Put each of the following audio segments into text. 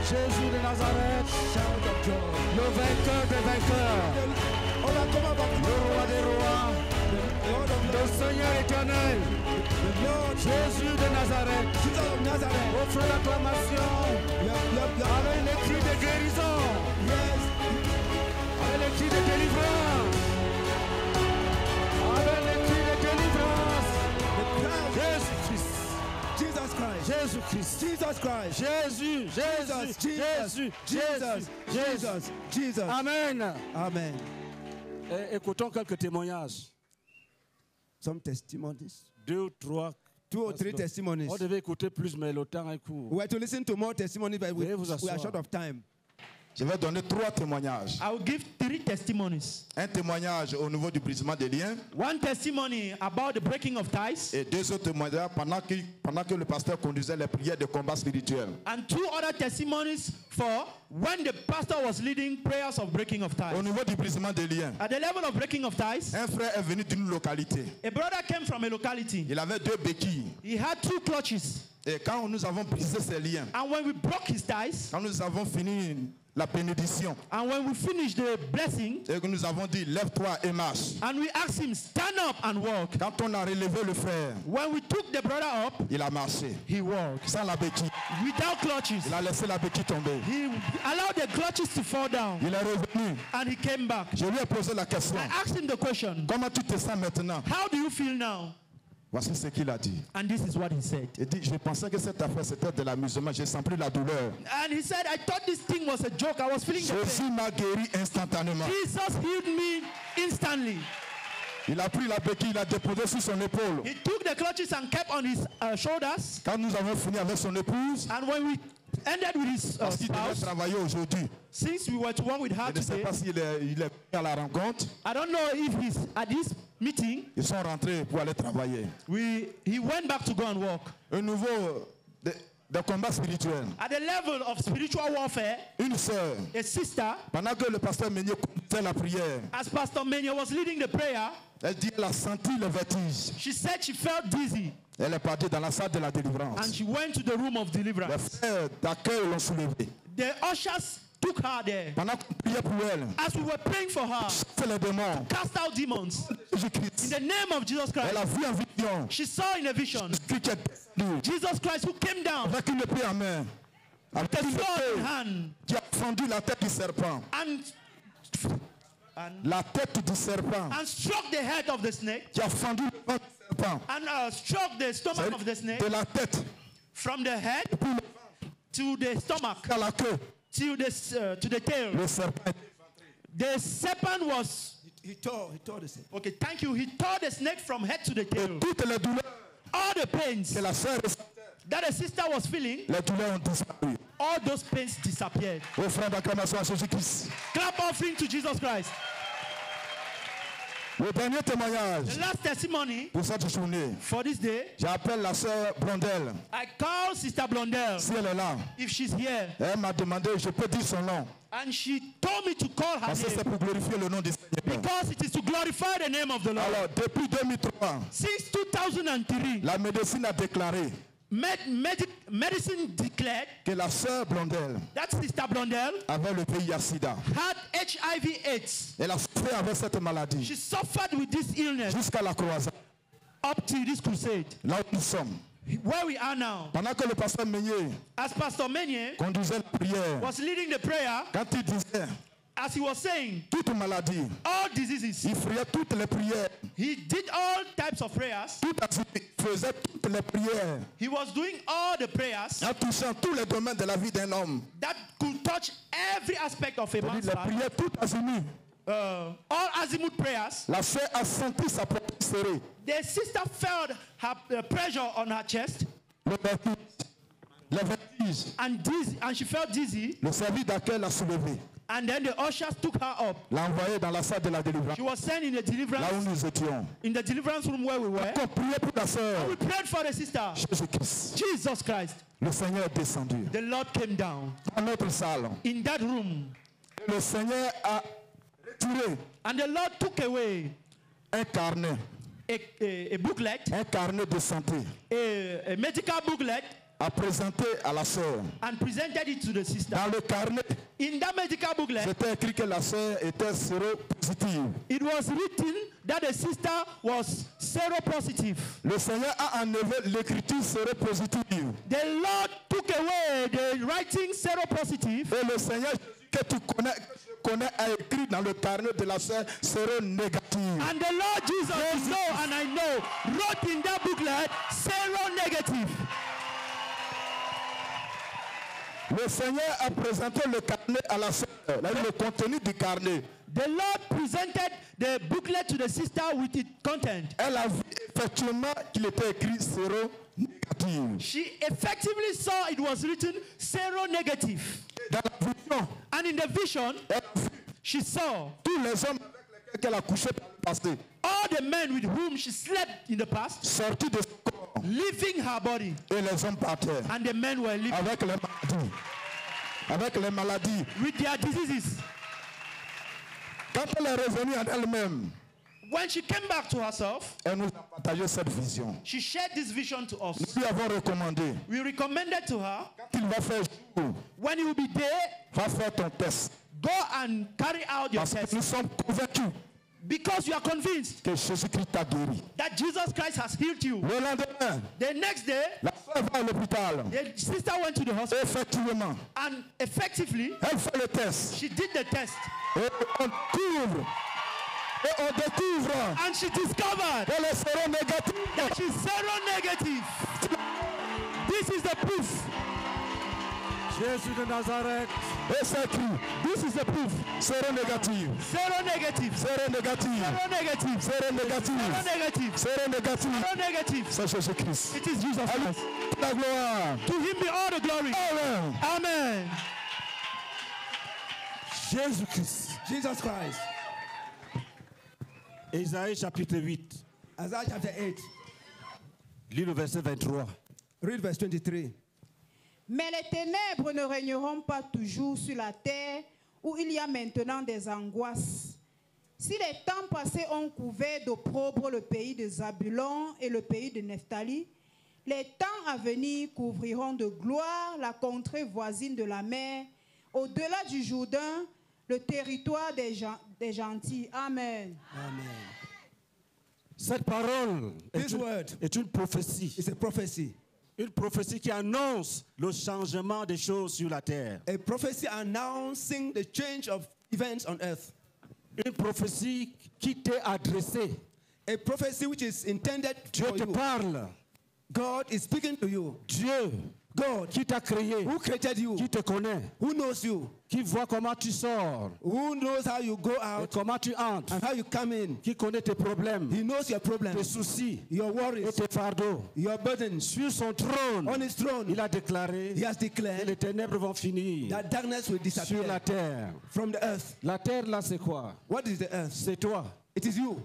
Jésus de Nazareth, Shout of joy. le vainqueur des vainqueurs, Overcomer of le roi des rois, the Lord of le Lords, Seigneur éternel, the Lord Jésus de Nazareth. Jesus of Nazareth. Offre l'acclamation avec les cris de guérison, Yes, avec les cris de délivrance, avec les cris de délivrance. the crown. Jésus-Christ, Jesus Christ. Jésus-Christ, Jesus Christ. Jésus, Jésus, Jésus, Jesus, Jesus, Jesus. Amen. Amen. Écoutons quelques témoignages. Some testimonies. 2 ou 3. 2 or 3 testimonies. On devait écouter plus, mais le temps est court. We are to listen to more testimonies, but we Veuillez vous are asseoir. short of time. Je vais donner 3 témoignages. I will give 3 testimonies. Un témoignage au niveau du brisement des liens One testimony about the breaking of ties, et 2 autres témoignages pendant que le pasteur conduisait les prières de combat spirituel. and 2 other testimonies for when the pastor was leading prayers of breaking of Au ties. niveau du brisement des liens, At the level of breaking of ties, un frère est venu d'une localité. a brother came from a locality. Il avait 2 béquilles. He had 2 clutches. Et quand nous avons brisé ces liens, And when we broke his ties, quand nous avons fini la bénédiction and when we finished the blessing, et que nous avons dit lève-toi et marche. and we asked him, stand up and walk. Quand on a relevé le frère, When we took the brother up, il a marché he walked. sans la béquille. Without clutches. Il a laissé la béquille tomber. He allowed the clutches to fall down. Il est revenu. And he came back. Je lui ai posé la question. I asked him the question, Comment tu te sens maintenant? how do you feel now? Voici ce qu'il a dit. And this is what he said. Il dit, je pensais que cette affaire c'était de l'amusement, je sens plus la douleur. And he said, I thought this thing was a joke. I was feeling the pain. Jésus m'a guéri instantanément. Jesus healed me instantly. Il a pris la béquille, il a déposé sur son épaule. He took the clutches and kept on his shoulders. Quand nous avons fini avec son épouse, And when we ended with his parce qu'il devait spouse, travailler aujourd'hui, since we were to work with her je ne sais today, pas s'il est, il est à la rencontre, I don't know if he's at this meeting. ils sont rentrés pour aller travailler. He went back to go and work. Un nouveau de combat spirituel. At the level of spiritual warfare, Une sœur, a sister, pendant que le pasteur Meunier conduisait la prière, as Pastor Menyo was leading the prayer, elle dit qu'elle a senti le vertige. she said she felt dizzy. Elle est partie dans la salle de la And délivrance. she went to the room of Les deliverance. frères d'accueil l'ont soulevée. The ushers took her there. Pendant qu'on priait pour elle, As we were praying for her, c'est les démons. cast out demons. In Jésus-Christ. the name of Jesus Elle a Christ, vu en vision she saw in a vision Jésus qui est descendu Jesus Christ who came down avec une épée en main, avec with a une sword in épée hand qui a fendu la tête du serpent. La tête du serpent and struck the head of the snake qui a fendu le ventre du serpent. and struck the stomach of the snake De la tête from the head to the stomach à la queue, to the tail. le serpent. The serpent was He tore the snake. okay. Thank you. He tore the snake from head to the tail. Toutes les douleurs All the pains que la sœur ressentait, that the sister was feeling, les douleurs ont disparu. all those pains disappeared. Offrande d'acclamation à Jésus-Christ. Clap offering to Jesus Christ. Le dernier témoignage The last testimony pour cette journée, for this day, j'appelle la sœur Blondel. I call Sister Blondell Si elle est là, if she's here, elle m'a demandé, je peux dire son nom, and she told me to call her parce que c'est name pour glorifier le nom du Seigneur. because it is to glorify the name of the Lord. Alors, depuis 2003, Since 2003, la médecine a déclaré medicine declared que la sœur Blondel that Sister Blondell avait le VIH-Sida. had HIV/AIDS. Elle a souffert avec cette maladie She suffered with this illness jusqu'à la croisade. up to this crusade. Là où nous sommes. Where we are now, Pendant que le pasteur Meunier as Pastor Menye conduisait la prière, was leading the prayer, quand il disait as he was saying, toute maladie, all diseases, il friait toutes les prières, he did all types of prayers. il faisait toutes les prières, He was doing all the prayers en touchant tous les domaines de la vie d'un homme. that could touch every aspect of a Il man's les life. prières toutes azimuts. All azimuth prayers. La sœur a senti sa poitrine serrée. The sister felt her pressure on her chest Le vertige. and she felt dizzy. Le service d'accueil l'a soulevé. And then the ushers took her up. L'a envoyé dans la salle de la délivrance. She was sent in the Là où deliverance nous étions. room where we were. On priait pour la sœur. We prayed for the sister. Jésus-Christ. Jesus Christ. Le Seigneur est descendu. The Lord came down Dans notre salle. in that room. Le Seigneur a retiré And the Lord took away un carnet. a booklet, Un carnet de santé. a medical booklet a présenté à la sœur. and presented it to the sister. Dans le carnet, In that medical booklet, c'était écrit que la sœur était séropositive. it was written that the sister was seropositive. Le Seigneur a enlevé l'écriture séropositive. The Lord took away the writing seropositive, Et le Seigneur que tu connais a écrit dans le carnet de la sœur séronégative. and the Lord Jesus, you know and I know, wrote in that booklet seronegative. Le Seigneur a présenté le carnet à la sœur, le contenu du carnet. The Lord presented the booklet to the sister with its content. Elle a vu effectivement qu'il était écrit séronégative. She effectively saw it was written seronegative. Dans la vision, And in the vision, elle a vu she saw tous les hommes avec lesquels elle a couché par le passé, all the men with whom she slept in the past, sortis de son corps, leaving her body. et les hommes par terre, And the men were living avec les maladies. Avec les maladies. with their diseases. Quand elle est revenue en elle-même, When she came back to herself, elle nous a partagé cette vision. she shared this vision to us. Nous lui avons recommandé, We recommended to her, qu'il va faire jour, when you will be there, va faire ton test. go and carry out your Parce que test. nous sommes convaincus Because you are convinced que Jésus-Christ t'a guéri. that Jesus Christ has healed you. Le lendemain, The next day, la sœur va à l'hôpital. the sister went to the hospital Effectivement, and effectively, elle fait le test. she did the test. Et on découvre And she discovered qu'elle est séronégative. that she's seronegative. This is the proof. Jésus de Nazareth. Et c'est écrit, This is the proof. séronégative. Seronegative. Séronégative. Seronegative. Séronégative. Seronegative. Séronégative. Seronegative. C'est Jésus-Christ. It is Jesus Christ. La gloire. To him be all the glory. Amen. Amen. Jésus-Christ. Jesus Christ. Ésaïe chapitre 8. Isaiah chapter 8. Lis le verset 23. Read verse 23. Mais les ténèbres ne régneront pas toujours sur la terre où il y a maintenant des angoisses. Si les temps passés ont couvert d'opprobre le pays de Zabulon et le pays de Nephtali, les temps à venir couvriront de gloire la contrée voisine de la mer, au-delà du Jourdain, le territoire des gentils. Amen. Amen. Cette parole This word est une prophétie. is a prophecy. Une prophétie qui annonce le changement des choses sur la terre. A prophecy announcing the change of events on earth. Une prophétie qui t'est adressée. A prophecy which is intended Dieu for te you. parle. God is speaking to you. Dieu, God, qui t'a créé, who created you, qui te connaît, who knows you, qui voit comment tu sors who knows how you go et out comment tu entres, and how you come in. qui connaît tes problèmes, He knows your tes problems, soucis your et worries, tes fardeaux. your burdens. Sur son trône, On his throne, il a déclaré he has que declared les ténèbres vont finir that darkness will sur la disappear terre. from the earth. La terre là, c'est quoi? What is the earth? C'est toi. It is you.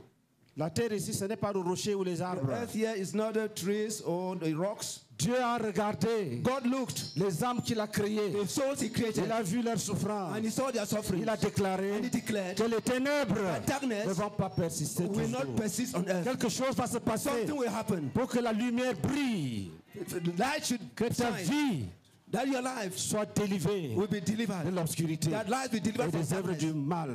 La terre ici, ce n'est pas le rocher ou les The arbres. earth here is not the trees or the rocks. Dieu a regardé God looked, les âmes qu'il a créées. the souls he created, Il a vu leur souffrance. and he saw their suffering. Il a déclaré And he declared que les ténèbres darkness ne vont pas persister will not toujours. persist on earth. Quelque chose va se passer Something will happen. pour que la lumière brille, The light should que ta shine. vie That your life soit délivrée will be de delivered. l'obscurité That life will be et delivered from des œuvres darkness, du mal.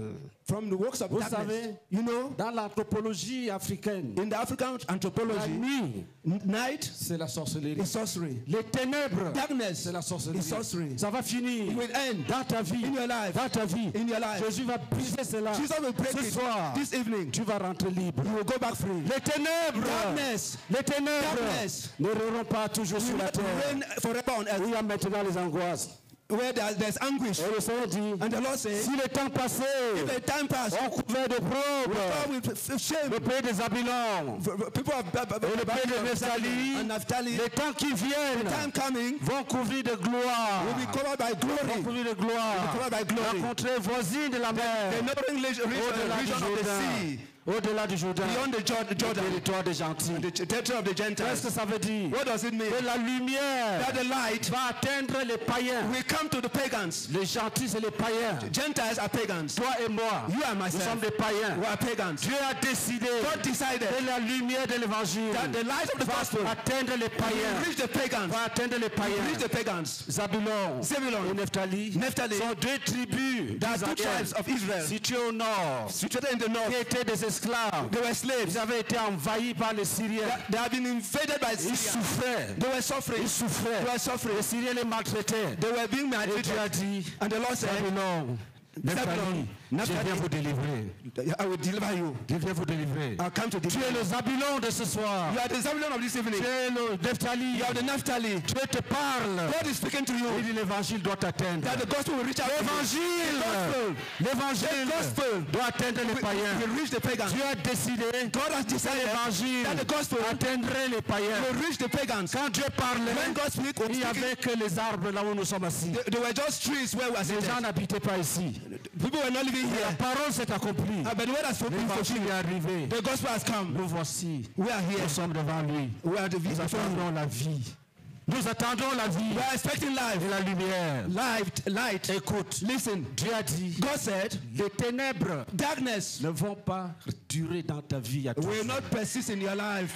from the works of Vous darkness. savez, You know, dans l'anthropologie africaine, in the African la anthropology, nuit, night c'est la sorcellerie. is sorcery. Les ténèbres, Darkness c'est la sorcellerie. is sorcery. Ça va finir It will end dans ta vie. in your life. Dans ta vie. In your life. Jésus va briser cela. Jesus will break Ce it soir, this evening. tu vas rentrer libre. You will go back free. Les ténèbres, Darkness les ténèbres Darkness ne rôleront pas toujours will sur la not terre. reign forever on Il earth. y a maintenant les angoisses. Where there's anguish. Et le Seigneur dit, And the Lord says, si le temps passé, if the time pass, on couvert de God probes, will shame. le pays des Zabylon, People of et le pays de Nephtali, and Naphtali, les temps qui viennent time coming, vont couvrir de gloire. will be covered by Vont glory. couvrir de gloire. Will be covered by glory. La contrée voisine de la mer. The neighboring region Au-delà of du the Jourdain. sea, Au-delà du Jourdain. beyond the Le Jordan, territoire des gentils. the territory of the Qu'est-ce Gentiles. que ça veut dire? What does it mean? Que la lumière That the light va atteindre les païens. will come to the pagans. Les gentils, c'est les païens. Gentiles are pagans. Toi et moi, You and nous myself, sommes des païens. we are pagans. Dieu a décidé God decided que la lumière de l'évangile that the light of the gospel va atteindre les païens. will reach the pagans. Va atteindre les païens. Reach the pagans. Zabulon Zebulon et Nephtali Naphtali sont deux tribus There are two d'Israël tribes of Israel situées au nord, situated in the north. qui étaient des esclaves. They were slaves. Ils avaient été envahis par les Syriens. They have been invaded by Ils Syria. souffraient. They were suffering. Ils souffraient. They were suffering. Les Syriens les maltraitaient. They were being Et Dieu a maltreated. dit, And the Lord said, Zabulon, Nephtali, je Naphtali, viens vous délivrer. I will deliver you. Je viens vous délivrer. I'll come to Tu deliver es you. le Zabulon de ce soir. You are the Zebulun of this evening. Tu es le Nephtali. You are the Naphtali. Dieu te parle. God is speaking to Il you. dit l'évangile doit t'atteindre. That the gospel will reach out to you. L'évangile. L'évangile The gospel doit atteindre les païens. will reach the pagans. Dieu a décidé God has que decided l'évangile that the gospel atteindrait les païens. will reach the pagans. Quand Dieu parlait, When God speaks, il n'y avait que les arbres là où nous sommes assis. they were just trees where we are Les seated. gens n'habitaient pas ici. People were not living La here. parole s'est accomplie. But the word has been L'évangile fulfilled. est arrivé. The gospel has come. Nous voici. We are here. Nous sommes devant lui. We are the Nous before him. attendons la vie. Nous attendons la vie We are expecting life. et la lumière. Light. Écoute, Listen. Dieu a dit, God said, les ténèbres darkness ne vont pas durer dans ta vie à will toujours. not persist in your life.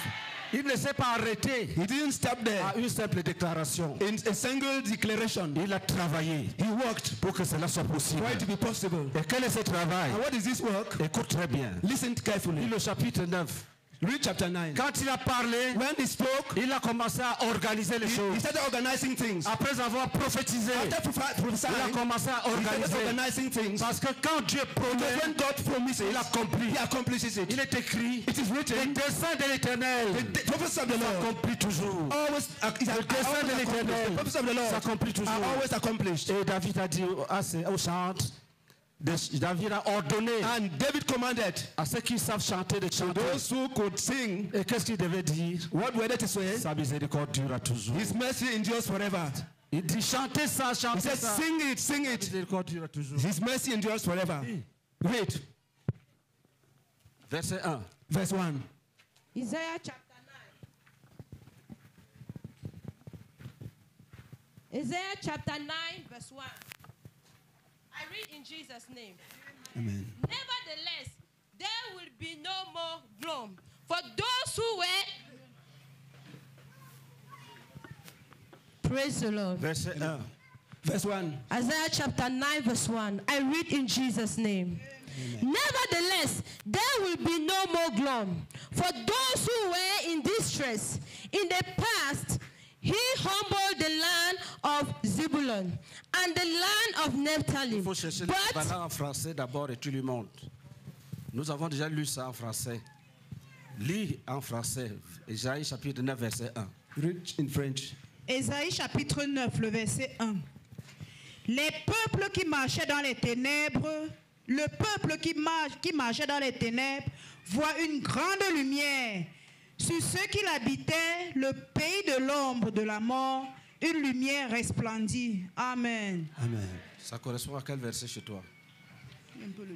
Il ne s'est pas arrêté He didn't stop there. à une simple déclaration. In a single declaration, Il a travaillé he worked pour que cela soit possible. for it to be possible. Et quel est ce travail? And what is this work? Écoute très bien. Listen Lis carefully. le chapitre 9. Read chapter 9. Quand il a parlé, When he spoke, il a commencé à organiser les he choses. started organizing things. Après avoir prophétisé, After prophesying, il a commencé à he started organiser. organizing things. Parce que quand Dieu Because promet, when God promises, il accomplit. he accomplishes it. Il est écrit, It is les written, desseins de l'Éternel the prophets of the Lord s'accomplissent toujours. always, Le dessein de l'Éternel the prophets of the Lord s'accomplit toujours. are always accomplished. Et David a dit au chant, David a ordonné And David commanded à ceux qui savent chanter de chanter. those who could sing, Et qu'est-ce qu'il devait dire? what were they to say? Sa miséricorde durera toujours. His mercy endures forever. Il dit chantez ça, He chantez said, ça. sing it, sing Sa it. miséricorde durera toujours. His mercy endures forever. Read Verset 1. verse 1. Isaiah chapter 9. Isaiah chapter 9, verse 1. I read in Jesus' name. Amen. Nevertheless, there will be no more gloom for those who were. Praise the Lord. Verset 1. Verse 1. Isaiah chapter 9, verse 1. I read in Jesus' name. Nevertheless, there will be no more gloom for those who were in distress. In the past, he humbled the land of Zebulun and the land of Naphtali. Il faut chercher But l'équivalent en français d'abord et tu lui montres. Nous avons déjà lu ça en français. Lis en français. Isaïe chapitre 9, verset 1. Read in French. Ésaïe chapitre 9, le verset 1. Les peuples qui marchaient dans les ténèbres, le peuple qui marchait dans les ténèbres voit une grande lumière. Sur ceux qui l'habitaient, le pays de l'ombre de la mort, une lumière resplendit. Amen. Amen. Ça correspond à quel verset chez toi? Un peu le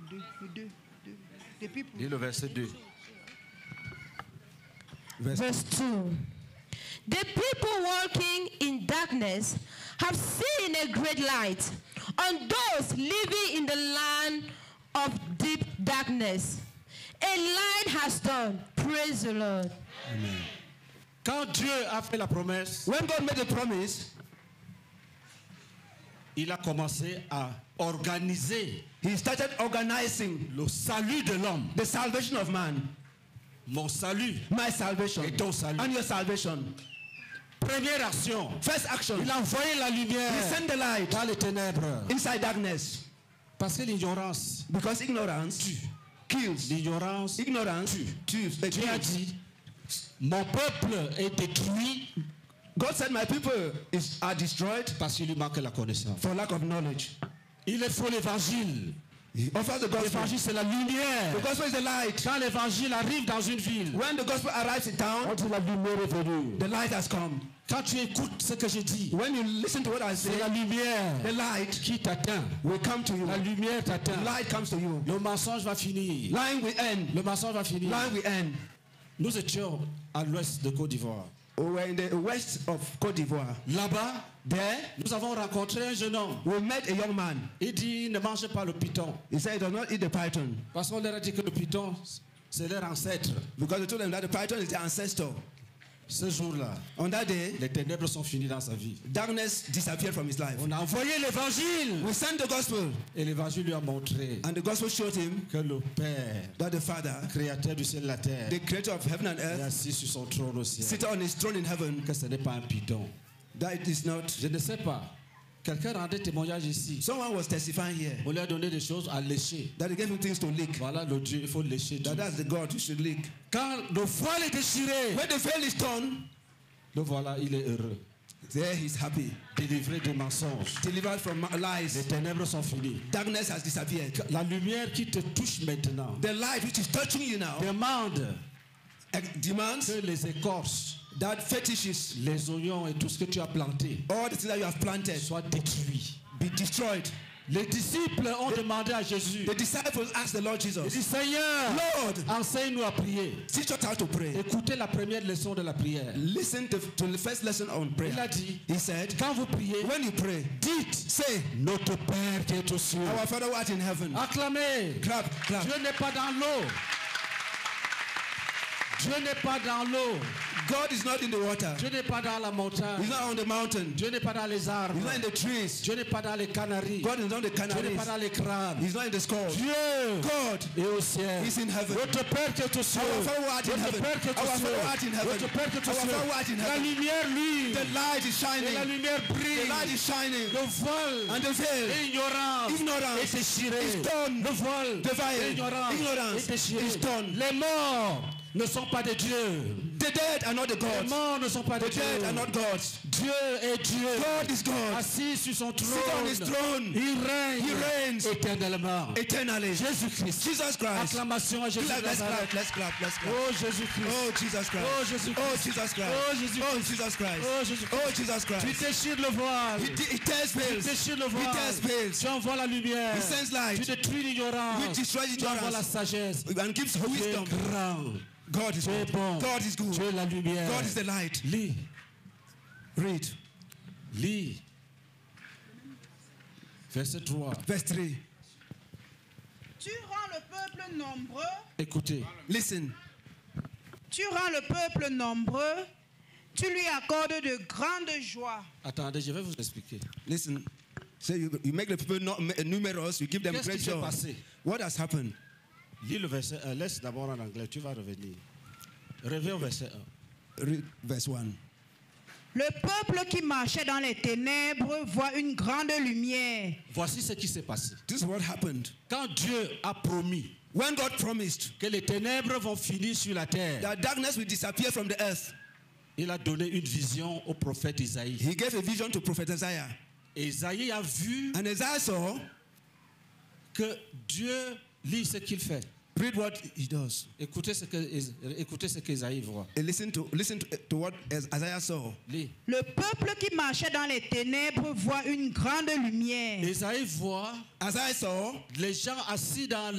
2. Depuis pour... Lis le verset 2. verse 2. The people walking in darkness have seen a great light. On those living in the land of deep darkness, a light has dawned. Praise the Lord. Quand Dieu a fait la promesse, When God made a promise, il a commencé à organiser he started organizing le salut de l'homme. the salvation of man. Mon salut. My salvation. Et ton salut. And your salvation. Première action. First action. Il a envoyé la lumière He sent the light dans les ténèbres. inside darkness. Parce que l'ignorance, Because ignorance kills. l'ignorance, Ignorance kills. Dieu a dit, mon peuple est détruit God said, my people are destroyed parce qu'il lui manque la connaissance. for lack of knowledge. Il est faux l'évangile. He offers the gospel. L'évangile, c'est la lumière. The gospel is the light. Quand l'évangile arrive dans une ville, When the gospel arrives in town, la lumière est venue. the light has come. Quand tu écoutes ce que je dis, When you listen to what I say, c'est la lumière the light qui t'atteint. will come to you. La lumière The t'atteint. light comes to you. Le mensonge va finir. Lying will end. Le mensonge va finir. Lying will end. Nous étions à l'ouest de Côte d'Ivoire. We were in the west of Côte d'Ivoire. Là-bas, There, nous avons rencontré un jeune homme. we met a young man. Il dit, ne mangez pas le python. He said, do not eat the python. Parce qu'on leur a dit que le python, c'est leur ancêtre. Because they told them that the python is their ancestor. Ce jour-là, On that day, les ténèbres sont finies dans sa vie. darkness disappeared from his life. On a envoyé l'évangile. We sent the gospel, Et l'évangile lui a montré and the gospel showed him que le Père, that the Father, créateur du ciel et de la terre, the creator of heaven and est earth, assis sur son trône au ciel. seated on his throne in heaven, Que ce n'est pas un python. that it is not. Je ne sais pas. Quelqu'un rendait témoignage ici. Someone was testifying here On lui a donné des choses à lécher. that he gave him things to lick. Voilà le Dieu, il faut lécher Dieu. That that's the God you should lick. Quand le voile est déchiré, When the veil is torn, le voilà, il est heureux. there he's happy. Délivré des mensonges. Delivered from Les lies. ténèbres sont finies. Darkness has disappeared. La lumière qui te touche maintenant The light which is touching you now demande demands que les écorces, that fetishes, les oignons et tout ce que tu as planté all the things that you have planted, soient détruits. be destroyed. Les disciples ont demandé à Jésus, The disciples asked the Lord ils Jesus, disent, Seigneur, Lord, enseigne-nous à prier. teach us how to pray. Écoutez la première leçon de la prière. Listen to the first lesson on Il a prayer. dit, He said, quand vous priez, when you pray, dites, say, notre Père qui est aux cieux. Our Father who art in heaven. Acclamez. Clap, clap. Dieu n'est pas dans l'eau. Dieu n'est pas dans l'eau. God is not in the water. Dieu n'est pas dans la montagne. He's not on the mountain. Dieu n'est pas dans les arbres. He's not in the trees. Dieu n'est pas dans les canaries. God is not in the Dieu n'est pas canaries. dans les crânes. He's not in the skull. Dieu God est au ciel. is in heaven. Notre Père qui est aux cieux. Our Father who art in Notre heaven. Père qui est Our aux Father who art in cieux. heaven. Notre Père qui est aux Our Father who art in cieux. La heaven. lumière, lui. The light is Et la shining. lumière The brille. light is shining. Le voile And the veil est ignorant. Ignorance est déchiré. is torn. Le voile The veil, est ignorant. ignorance est déchiré. is torn. Les morts ne sont pas des dieux. The dead are not the Les gods. morts ne sont pas des The dead are dieux. not gods. Dieu est Dieu. God is God. Assis sur son Sit on his trône. throne Il règne. He reigns éternellement. eternally. Jésus-Christ. Jesus Christ. Acclamation à Jésus de Let's clap, Nazareth. let's clap, let's clap. Oh Jésus-Christ. Oh Jesus Christ. Oh Jésus-Christ. Oh Jesus Christ. Oh Jésus-Christ. Oh Jesus Christ. Oh Jésus-Christ. Oh Jesus Tu Christ. déchires le voile. He tears Tu veils. déchires le He voile. tears veils. Tu envoies la lumière. He sends light. Tu détruis l'ignorance. He destroys Tu envoies la ignorance. sagesse. And gives Tu es wisdom. grand. God is Tu es good. bon. God is Tu good. es la lumière. God is the light. Lis. Read. Lis. Verset 3. Verse 3. Tu rends le peuple nombreux, Écoutez. Listen. tu rends le peuple nombreux, tu lui accordes de grandes joies. Attendez, je vais vous expliquer. Listen. So you make the people not numerous, you give them Qu'est-ce great qui s'est joy. passé? What has happened? Lis le verset 1. Laisse d'abord en anglais. Tu vas revenir. Reviens au verset 1. Read verse 1. Le peuple qui marchait dans les ténèbres voit une grande lumière. Voici ce qui s'est passé. This is what happened. Quand Dieu a promis When God promised que les ténèbres vont finir sur la terre, that darkness will disappear from the earth, il a donné une vision au prophète Isaïe. he gave a vision to prophet Isaiah. Et Isaïe a vu And Isaiah saw, que Dieu lit ce qu'il fait. read what he does. Écoutez ce que Isaïe voit. And listen to what Isaiah saw. Lis. Le peuple qui marchait dans les ténèbres voit une grande lumière. Isaïe voit Isaiah saw les gens assis dans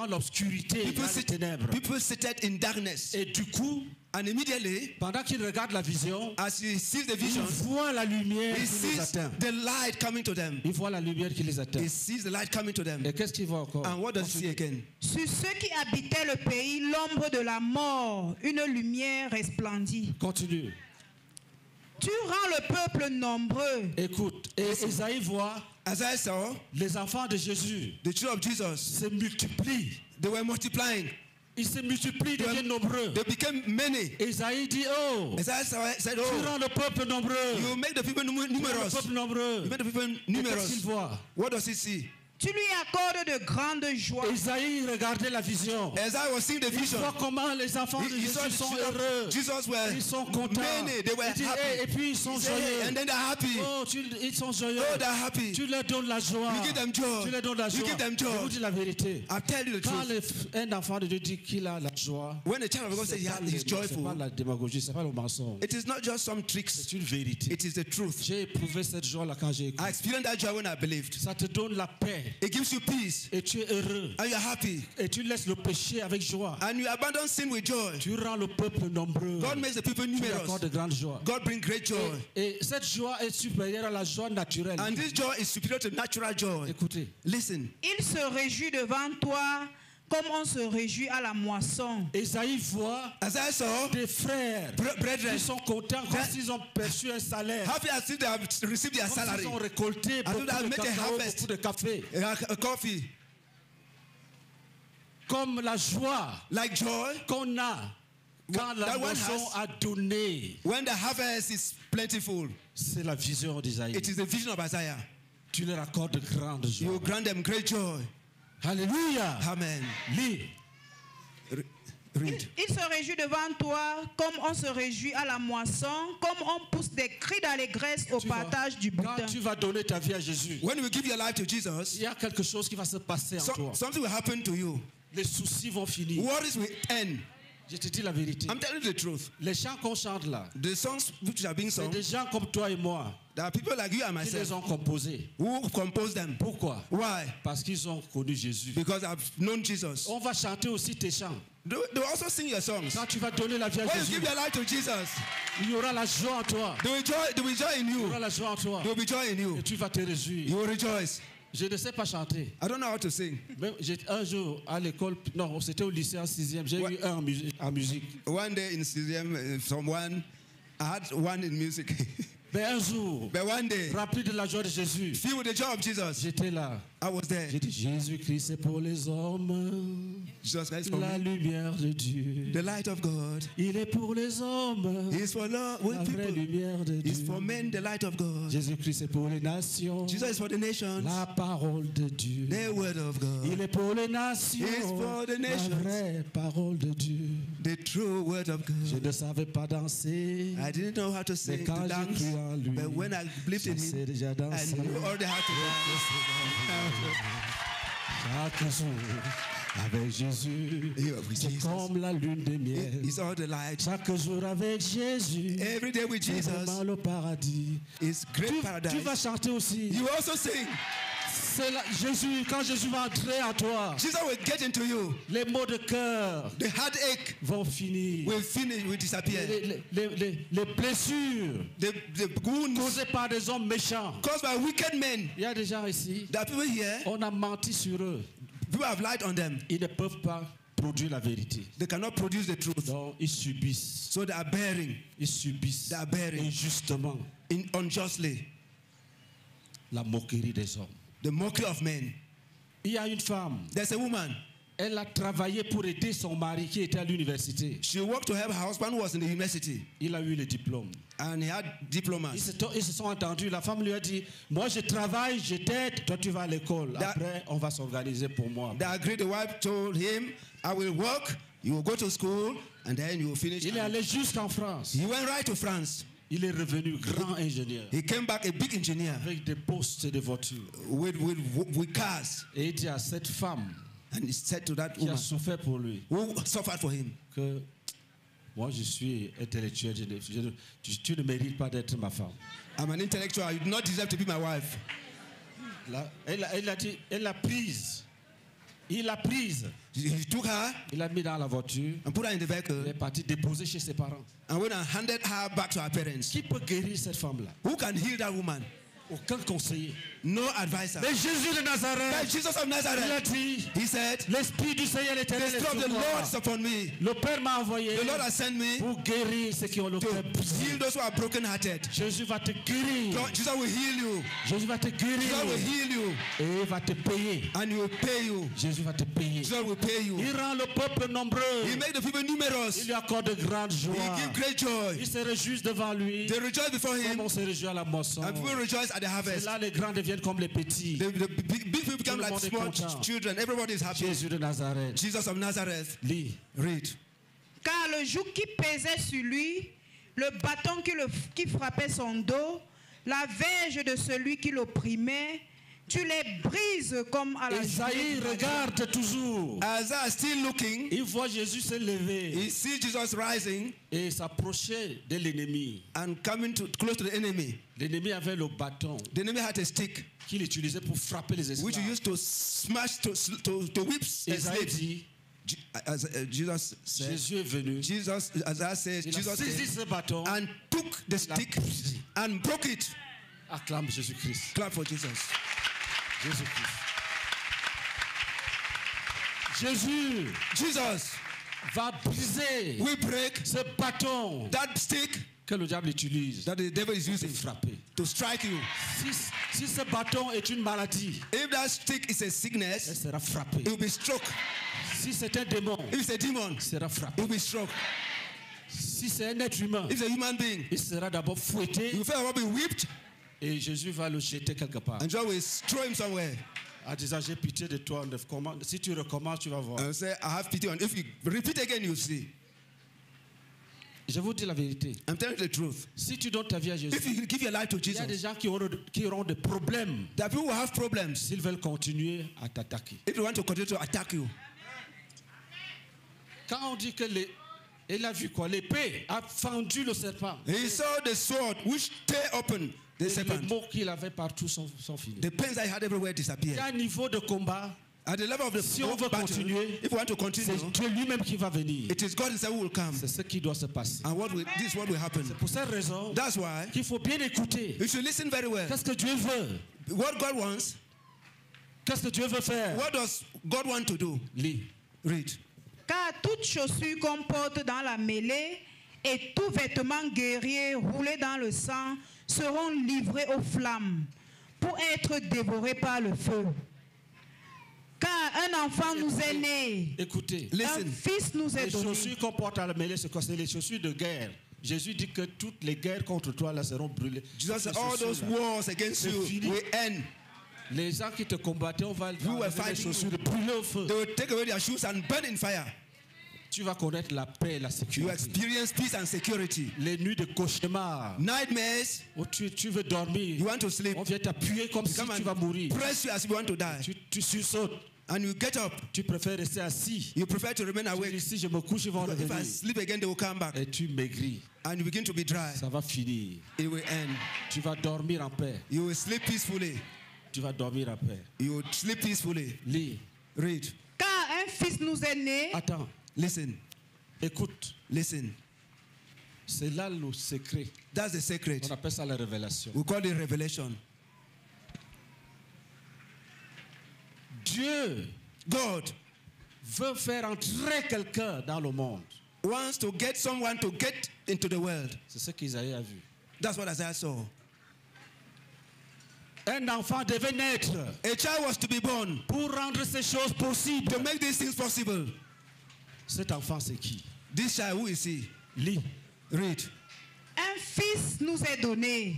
l'obscurité, dans les ténèbres. people seated in darkness. Et du coup, And immediately, pendant qu'il regarde la vision, as he sees the il vision, voit la lumière he qui les sees atteint. the light coming to them. Il voit la lumière qui les atteint. He sees the light coming to them. Et qu'est-ce qu'il voit encore? And what does he see again? Sur ceux qui habitaient le pays, l'ombre de la mort, une lumière resplendit. Continue. Tu rends le peuple nombreux. Écoute. Et Isaïe voit Isaiah saw les enfants de Jésus the children of Jesus. se multiplient. They were multiplying. Ils se multiplient, deviennent nombreux. They became many. Isaïe dit, oh, Isaiah said, tu oh, rends le peuple nombreux. you make the people Tu rends le numerous. peuple nombreux. You make the people Et qu'est-ce qu'il numerous. voit? What does he see? Tu lui accordes de grandes joies. Isaïe regardait la vision. As I was seeing the Il vision, voit comment les enfants de he saw Jésus the sont children heureux. of Jesus were Ils sont contents. many, they were Il dit, happy. et puis ils sont He said, hey, joyeux. and then they're happy. Oh, ils sont joyeux. Oh, they're happy. Tu leur donnes la joie. You give them joy. Tu leur donnes la You joie. give them Je joy. vous dis la vérité. I tell you the Quand truth. un enfant de Dieu dit qu'il a la joie, When the child of God says c'est pas he's c'est pas joyful, la démagogie, c'est pas le mensonge. it is not just some tricks. C'est une vérité. It is the truth. J'ai éprouvé cette joie-là quand j'ai I écouté. experienced that joy when I believed. Ça te donne la paix It gives you peace et tu es heureux and you're happy et tu laisses le péché avec joie. and you abandon sin with joy. Tu rends le peuple nombreux. God makes the people Tu lui accordes numerous. de grandes joies. God brings great joy. Et cette joie est supérieure à la joie naturelle. And this joy is superior to natural joy. Écoutez, Listen. Il se réjouit devant toi comme on se réjouit à la moisson. Esaïe voit As I saw, des frères brethren, qui sont contents comme s'ils ont perçu un salaire. happy as if they have received their Comme salary, s'ils ont récolté As beaucoup if they have de made a cacao, harvest. beaucoup de café. coffee, Comme la joie like joy. qu'on a quand la That one moisson has- a donné. When the harvest is plentiful, C'est la vision d'Isaïe. it is the vision of Isaiah. Tu leur accordes de grandes You joies. grant them great joy. Alléluia. Amen. Lis. Read. Il se réjouit devant toi comme on se réjouit à la moisson, comme on pousse des cris d'allégresse au Tu vois, partage du butin. Quand tu vas donner ta vie à Jésus, When you give your life to Jesus, il y a quelque chose qui va se passer en toi. something will happen to you. Les soucis vont finir. Worries will end. Je te dis la vérité. I'm telling you the truth. Les chants qu'on chante là, The songs which are being c'est sung, des gens comme toi et moi there are people like you and qui les myself ont composés. who compose them. Pourquoi? Why? Parce qu'ils ont connu Jésus. Because I've known Jesus. On va chanter aussi tes chants. They will also sing your songs. Quand tu vas donner la vie à When you Jésus, give your life to Jesus, il y aura la joie en toi. there will be joy in Il y you. aura la joie en toi. There will be joy in you. Et tu vas te réjouir. You will rejoice. Je ne sais pas chanter. I don't know how to sing. Même un jour à l'école, non, c'était au lycée en 6e, j'ai eu un en musique. One day in Syrian, I had one in music. Mais un jour, But one day, rempli de la joie de Jésus, filled with the joy of Jesus, j'étais là. I was there. J'ai dit, Jésus-Christ, c'est pour les hommes, Jesus Christ for la me. lumière de Dieu. The light of God Il est pour les hommes, is for love la with vraie people. lumière de Is Dieu. for men the light of God. Jésus-Christ, c'est pour les nations, Jesus is for the nations. la parole de Dieu. The word of God. Il est pour les nations, He is for the la nations. vraie parole de Dieu. The true word of Je God. ne savais pas danser, I didn't know how to mais sing, quand to j'ai dance. cru en lui, But when I believed in je sais him, déjà I danser. knew already how to dance. Chaque jour, avec Jésus, Yeah, with c'est Jesus. comme la lune de miel. It's all the light. Chaque jour avec Jésus, Every day with c'est Jesus vraiment le paradis. is great Tu paradise. vas chanter aussi. You also sing. C'est Jésus, quand Jésus va entrer en toi, Jesus will get into you. les maux de cœur The heartache vont finir. will finish, will disappear. Les blessures The wounds causées par des hommes méchants. caused by wicked men. Il y a des gens ici, There are people here, on a menti sur eux. people have lied on them. Ils ne peuvent pas produire la vérité. They cannot produce the truth. Donc, ils subissent. So they are bearing Ils subissent They are bearing. injustement unjustly la moquerie des hommes. the mockery of men. Il y a une femme, There's a woman. elle a travaillé pour aider son mari qui était à l'université. She worked to help her husband who was in the university Il a eu le diplôme. and he had diplomas. Ils se sont entendus. La femme lui a dit, moi je travaille, je t'aide, toi tu vas à l'école. That- Après, on va s'organiser pour moi. They agreed. The wife told him, I will work, you will go to school, and then you will finish. Il est allé jusqu'en France. He went right to France. Il est revenu grand ingénieur He came back a big engineer avec des postes de voitures. with cars. Et il dit à cette femme And he said to that qui a woman souffert pour lui who suffered for him, que moi je suis intellectuel, tu ne mérites pas d'être ma femme. I'm an intellectual, you do not deserve to be my wife. Là, elle a dit, elle l'a prise. Il l'a prise. He took her Il l'a mis dans la voiture. and put her in the Il vehicle est parti déposer chez ses parents. and went and handed her back to her parents. Qui peut guérir cette femme-là? Who can heal that woman? Aucun conseiller. No advisor. Mais Jésus de But Nazareth, Jesus of il a Nazareth, dit, he said, l'Esprit du Seigneur the éternel est Spirit of sur the moi. Lord is upon me. Le Père m'a envoyé The Lord has sent me pour guérir ceux qui ont le to cœur brisé. heal those who are broken-hearted. Jésus va te guérir. God, Jesus will heal you. Jésus va te Jesus will guérir. heal you. Et il va te payer. And he will pay you. Jésus va te payer. Jesus will pay you. Il rend le peuple nombreux. He made the people numerous. Il lui accorde de grandes He joies. give great joy. Ils se réjouissent devant lui. They rejoice before Comme him. on se réjouit à la moisson. And people rejoice at the C'est harvest. là les grands deviennent comme les petits. The big people become Tout le like monde est small content. children. Everybody is happy. Jésus de Nazareth. Jesus of Nazareth. Lis. Read. Car le joug qui pesait sur lui, le bâton qui frappait son dos, la verge de celui qui l'opprimait, tu les brises comme à la Isaïe journée. regarde toujours. Isaiah is still looking. Il voit Jésus se lever He sees Jesus rising et s'approcher de l'ennemi. and coming close to the enemy. L'ennemi avait le bâton The enemy had a stick qu'il utilisait pour frapper les which he esclaves. used to smash, to whip Isaïe slaves. dit, Jesus said, Jésus est venu. Isaiah says, Il a Jesus saisi came ce bâton. and took the stick and broke it. Acclame Jésus-Christ. Clap for Jesus. Jésus-Christ. Jésus Jesus, va briser we break ce bâton that stick que le diable utilise that the devil is pour using frapper. to strike you. Si ce bâton est une maladie, If that stick is a elle sickness, sera frappée. it will be struck. Si c'est un démon, If it's a demon, il sera it frappé. will be struck. Si c'est un être humain, If it's a human being, il sera d'abord he fouetté will first be whipped et Jésus va le jeter quelque part. and God will throw him somewhere En disant, j'ai pitié de toi. Si tu recommences, tu vas voir. and say, I have pity on you. If you repeat again, you see. Je vous dis la vérité. I'm telling you the truth. Si tu donnes ta vie à Jésus, If you give your life to il y a des Jesus, gens qui auront des problèmes that people will have problems s'ils veulent continuer à t'attaquer. if they want to continue to attack you. Quand on dit que il a vu quoi? L'épée a fendu le serpent. He saw the sword which tear open the Et les serpent. mots qu'il avait partout sont finis. The pains that he had everywhere Il y disappeared. a un niveau de combat. At the level of the Si on veut battle, continuer, if we want to C'est continue, Dieu lui-même qui va venir. it is God himself who will come. C'est ce qui doit se passer. And this is what will happen. Pour cette raison That's why qu'il faut bien écouter. you should listen very well. Qu'est-ce que Dieu veut? What God wants, Qu'est-ce que Dieu veut faire? what does God want to do? Lis. Read. Car toute chaussure qu'on porte dans la mêlée et tout vêtement guerrier roulé dans le sang seront livrés aux flammes pour être dévorés par le feu. Car un enfant nous est né, Écoutez. un Listen. fils nous est Les donné. chaussures qu'on porte à la mêlée, c'est quoi? C'est les chaussures de guerre. Jésus dit que toutes les guerres contre toi là seront brûlées. Jesus said, Ces all those chaussures-là. wars against C'est you fini. will end. Les gens qui te combattaient, on va were enlever les fighting chaussures de brûler au feu. They will take away their shoes and burn in fire. Tu vas connaître la paix et la You sécurité. experience peace and security. Les nuits de cauchemar Nightmares, où tu veux dormir. you want to sleep. On vient t'appuyer comme si Come tu vas and mourir. press you as if you want to die. Tu sursautes. And you get up. Tu préfères rester assis. You prefer to remain Tu awake. dis, si je me couche, ils vont If I revenir. sleep again, they will come back. Et tu maigris. And you begin to be dry. Ça va finir. It will end. Tu vas dormir en paix. You will sleep peacefully. Tu vas dormir en paix. You will sleep peacefully. Lis. Read. Car un fils nous est né, Attends. Listen. Écoute. Listen. C'est là le secret. That's the secret. On appelle ça la révélation. We call it revelation. Dieu God veut faire entrer quelqu'un dans le monde. wants to get someone to get into the world. C'est ce qu'Isaïe a vu. That's what Isaiah saw. Un enfant devait naître A child was to be born pour rendre ces choses possibles. to make these things possible. Cet enfant, c'est qui? This child, who is he? Lis. Read. un fils nous est donné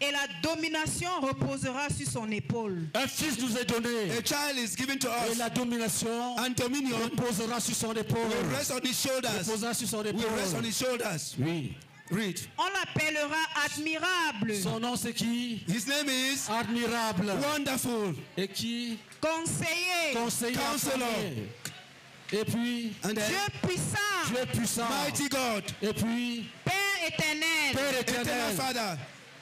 et la domination reposera sur son épaule. Un fils nous est donné. A child is given to Et us, la domination and dominion reposera sur son épaule. will rest on his shoulders. Reposera sur son Will rest on épaule. his shoulders. Oui. Read. On l'appellera admirable, Son nom, c'est qui? His name is Admirable. Wonderful. Et qui? conseiller, Conseiller. Counselor. affamé. Et puis, And then Dieu puissant, Dieu puissant. mighty God, Et puis, Père éternel, Père eternal éternel. Father,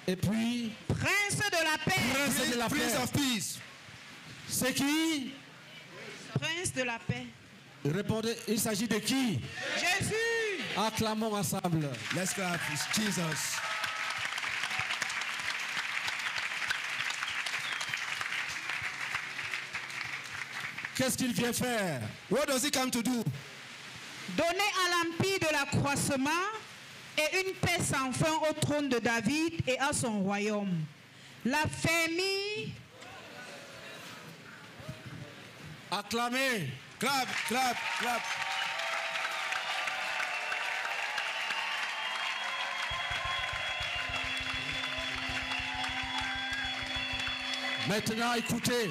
Et puis, Prince de la paix, Prince de la Prince paix. of Peace. C'est qui? Prince de la paix. Répondez, il s'agit de qui? Jésus. Acclamons ensemble. Let's clap. It's Jesus. Qu'est-ce qu'il vient faire? What does he come to do? Donner à l'empire de l'accroissement et une paix sans fin au trône de David et à son royaume. La famille, Acclamez. Clap, clap, clap. Maintenant, écoutez.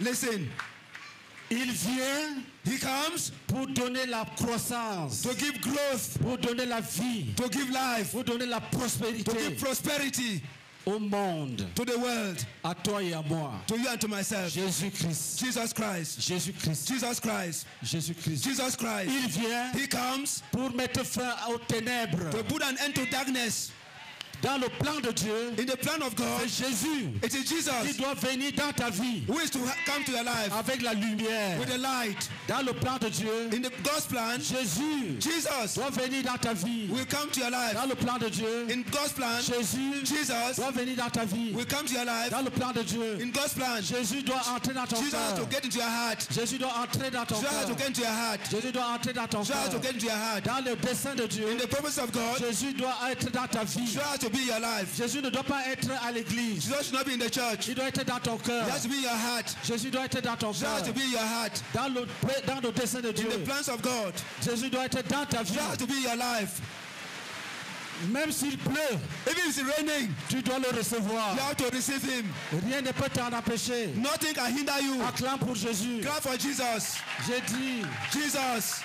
Listen. Il vient He comes pour donner la croissance, to give growth, pour donner la vie, to give life, pour donner la to prospérité give prosperity au monde, to the world, à toi et à moi. to you and to myself. Jésus-Christ, Jesus Christ. Jésus-Christ, Jesus Christ. Jésus-Christ. Jesus Christ. Il vient He comes pour mettre fin aux ténèbres. to put an end to darkness. Dans le plan de Dieu, In the plan of God, c'est Jésus it is qui Jesus doit venir dans ta vie who is to come to your life avec la lumière. with the light. Dans le plan de Dieu, In the God's plan, Jésus Jesus doit venir dans ta vie. will come to your life. Dans le plan de Dieu, In God's plan, Jésus Jesus doit venir dans ta vie. will come to your life. Dans le plan de Dieu, In God's plan, Jésus doit entrer dans ton Jesus has to cœur. get into your heart. Jésus doit entrer dans ton Jesus has to cœur. get into your heart. Jésus doit entrer dans ton Jesus has to cœur. get into your heart. Dans le dessein de Dieu, In the purpose of God, Jésus doit être dans ta vie. Jesus has to be in your life. Jésus ne doit pas être à l'église. Jesus should not be in the church. Il doit être dans ton cœur. He has to be in your heart. Jésus doit être dans ton Jesus cœur. has to be in your heart. Dans le dessein de In Dieu, the plans of God, Jésus doit être dans ta vie. Jesus has to be in your life. Même s'il pleut, Even if it's raining, tu dois le recevoir. you have to receive Him. Rien ne peut t'en empêcher. Nothing can hinder you. Acclame pour Jésus. Clap for Jesus. J'ai dit, Jesus.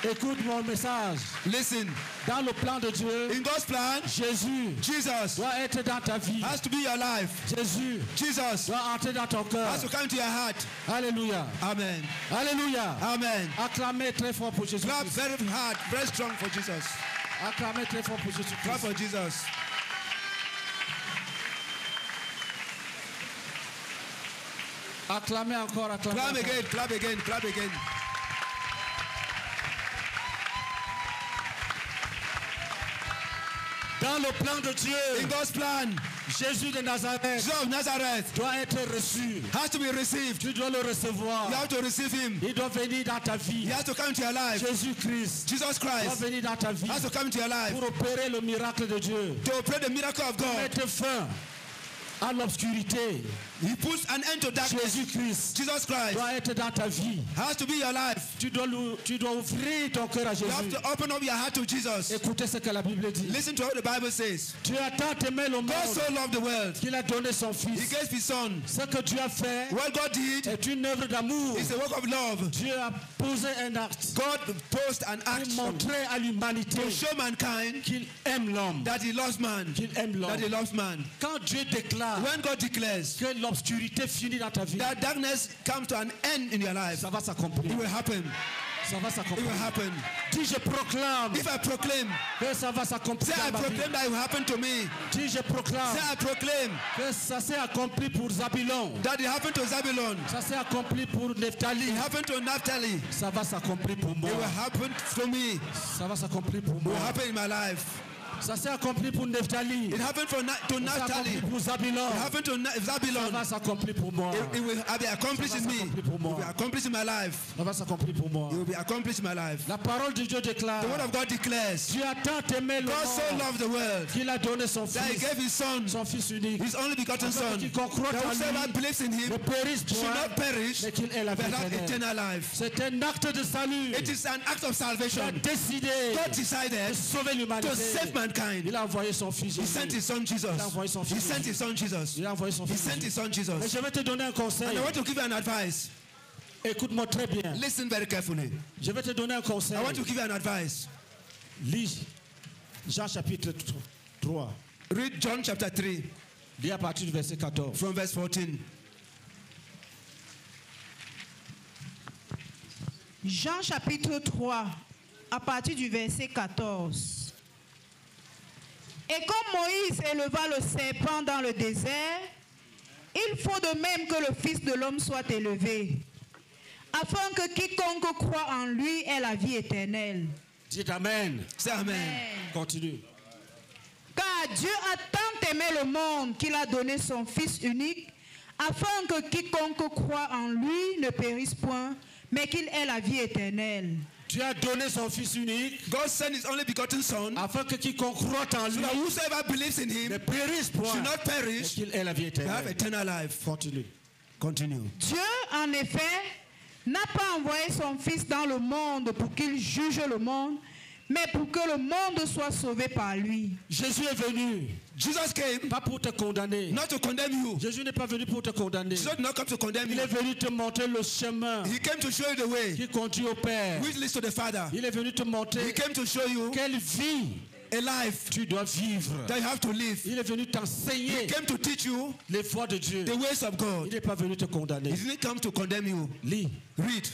écoute mon message. Listen. Dans le plan de Dieu, In God's plan, Jésus Jesus doit être dans ta vie. has to be your life. Jésus Jesus doit entrer dans ton cœur. has to come to your heart. Alléluia. Amen. Alléluia. Amen. Acclamez très fort pour Jésus. Clap very hard, very strong for Jesus. Acclamez très fort pour Jésus. Clap for Jesus. Acclamez encore, acclamez Clap encore. again, clap again, clap again. Dans le plan de Dieu, In God's plan, Jésus de Nazareth Jesus of Nazareth doit être reçu. has to be received. Tu dois le recevoir. You have to receive Him. Il doit venir dans ta He vie. has to come to your life. Jésus-Christ Jesus doit Christ venir dans ta vie has to come to your life pour opérer le miracle de Dieu. to operate the miracle of God. Mettre fin à l'obscurité. He puts an end to darkness. Jésus-Christ Jesus Christ doit être dans ta vie. has to be your life. Tu dois ouvrir ton cœur à You have Jésus. to open up your heart to Jesus. Écoutez ce que la Bible dit. Listen to what the Bible says. Dieu a tant aimé le God monde so loved the world. qu'il a donné son He Fils. gave His Son. Ce que Dieu a fait What God did est une œuvre d'amour. is a work of love. Dieu a posé un acte God posed an pour action montrer à l'humanité to show mankind qu'il aime l'homme. that He loves man. Qu'il aime That He l'homme. loves man. Quand Dieu déclare When God declares que l'obscurité finit dans ta vie, that darkness comes to an end in your life, ça va s'accomplir. it will happen. Ça va It s'accomplir. will happen. Dis je proclame If I proclaim, que ça va s'accomplir say I dans ma vie. proclaim that it will happen to me. Dis je proclame Say I proclaim que ça s'est accompli pour Zabulon. that it happened to Zabulon. Ça s'est accompli pour Nephtali. It happened to Naphtali. Ça va s'accomplir pour moi. It will happen to me. Ça va s'accomplir pour It moi. will happen in my life. Ça s'est accompli pour Nephtali. It happened to Ça s'est Naphtali. accompli pour Zabulon. It happened to Ça Zabulon. va s'accomplir pour moi. It will be accomplished in me. It will be accomplished in my life. Ça va s'accomplir pour moi. It will be accomplished in my life. La parole de Dieu déclare. The word of God declares, Dieu a tant aimé le God so monde loved the world qu'il a donné son that He fils, gave His Son, son fils unique. His only begotten Afin Son, que quiconque croit that en whosoever lui believes in Him ne périsse should point, not perish, mais qu'il ait la vie but have éternelle. eternal life. C'est un acte de salut. It is an act of Il a salvation. décidé God de decided sauver to l'humanité. save mankind. Il a envoyé son fils. He sent Jésus. His Son Jesus. envoyé son He fils sent His Son Jesus. Il a envoyé son He fils. sent His Son Mais Jesus. je vais te donner un conseil. And I want to give you an advice. Écoute-moi très bien. Listen very carefully. Je vais te donner un conseil. I want to give you an advice. Lis Jean chapitre 3. Read John chapter 3 Lis à partir du verset 14. from verse 14. Jean chapitre 3, à partir du verset 14. Et comme Moïse éleva le serpent dans le désert, il faut de même que le Fils de l'homme soit élevé, afin que quiconque croit en lui ait la vie éternelle. Dites Amen. Say amen. Continue. Car Dieu a tant aimé le monde qu'il a donné son Fils unique, afin que quiconque croit en lui ne périsse point, mais qu'il ait la vie éternelle. Dieu a donné son fils unique God sent His only begotten Son afin que quiconque croit en so lui that whosoever believes in ne Him périsse point, should not mais perish, qu'il ait la vie but have éternelle. eternal life. Continue. Continue. Dieu, en effet, n'a pas envoyé son Fils dans le monde pour qu'il juge le monde, mais pour que le monde soit sauvé par lui. Jésus est venu, Jesus came pas pour te condamner. not to condemn you. Jésus n'est pas venu pour te condamner. Jesus did not come to condemn Il you. est venu te montrer le chemin He came to show you the way qui conduit au Père. which leads to the Father. Il est venu te He montrer came to show you quelle vie a life tu dois vivre. that you have to live. Il est venu He t'enseigner came to teach you les voies de Dieu. the ways of Il God. n'est pas venu te condamner. He didn't come to condemn you. Lis. Read.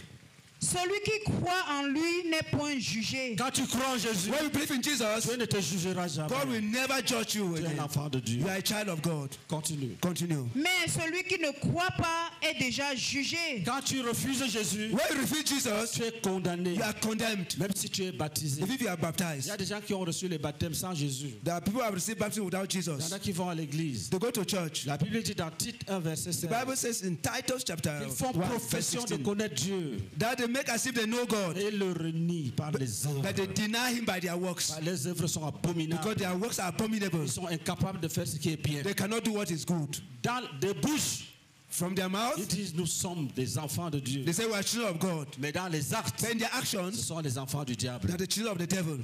Celui qui croit en lui n'est point jugé. Quand tu crois en Jésus, When you believe in Jesus, Dieu ne te jugera God jamais. will never judge you Tu es un again. enfant de Dieu. You are a child of God. Continue. Continue. Mais celui qui ne croit pas est déjà jugé. Quand tu refuses Jésus, When you refuse Jesus, tu es condamné. you are condemned. Même si tu es baptisé. If you are Il y baptized, a des gens qui ont reçu le baptême sans Jésus. there are people who have received baptism without Il y en Jesus. a qui vont à l'église. They go to church. La Bible dit dans Tite 1, verset The 16, Bible says in Titus chapter ils font 1, verse profession de 16, connaître Dieu that they make as if they know God, et le renient par les œuvres. that they deny Him by their works, Les œuvres sont abominables. because their works are abominable. Ils sont incapables de faire ce qui est bien. They cannot do what is good. Dans des bouches, From their ils mouth, disent nous sommes des enfants de Dieu. they say we are children of God. Mais dans les actes, But in their ce actions, sont les enfants du they diable. are the children of the devil.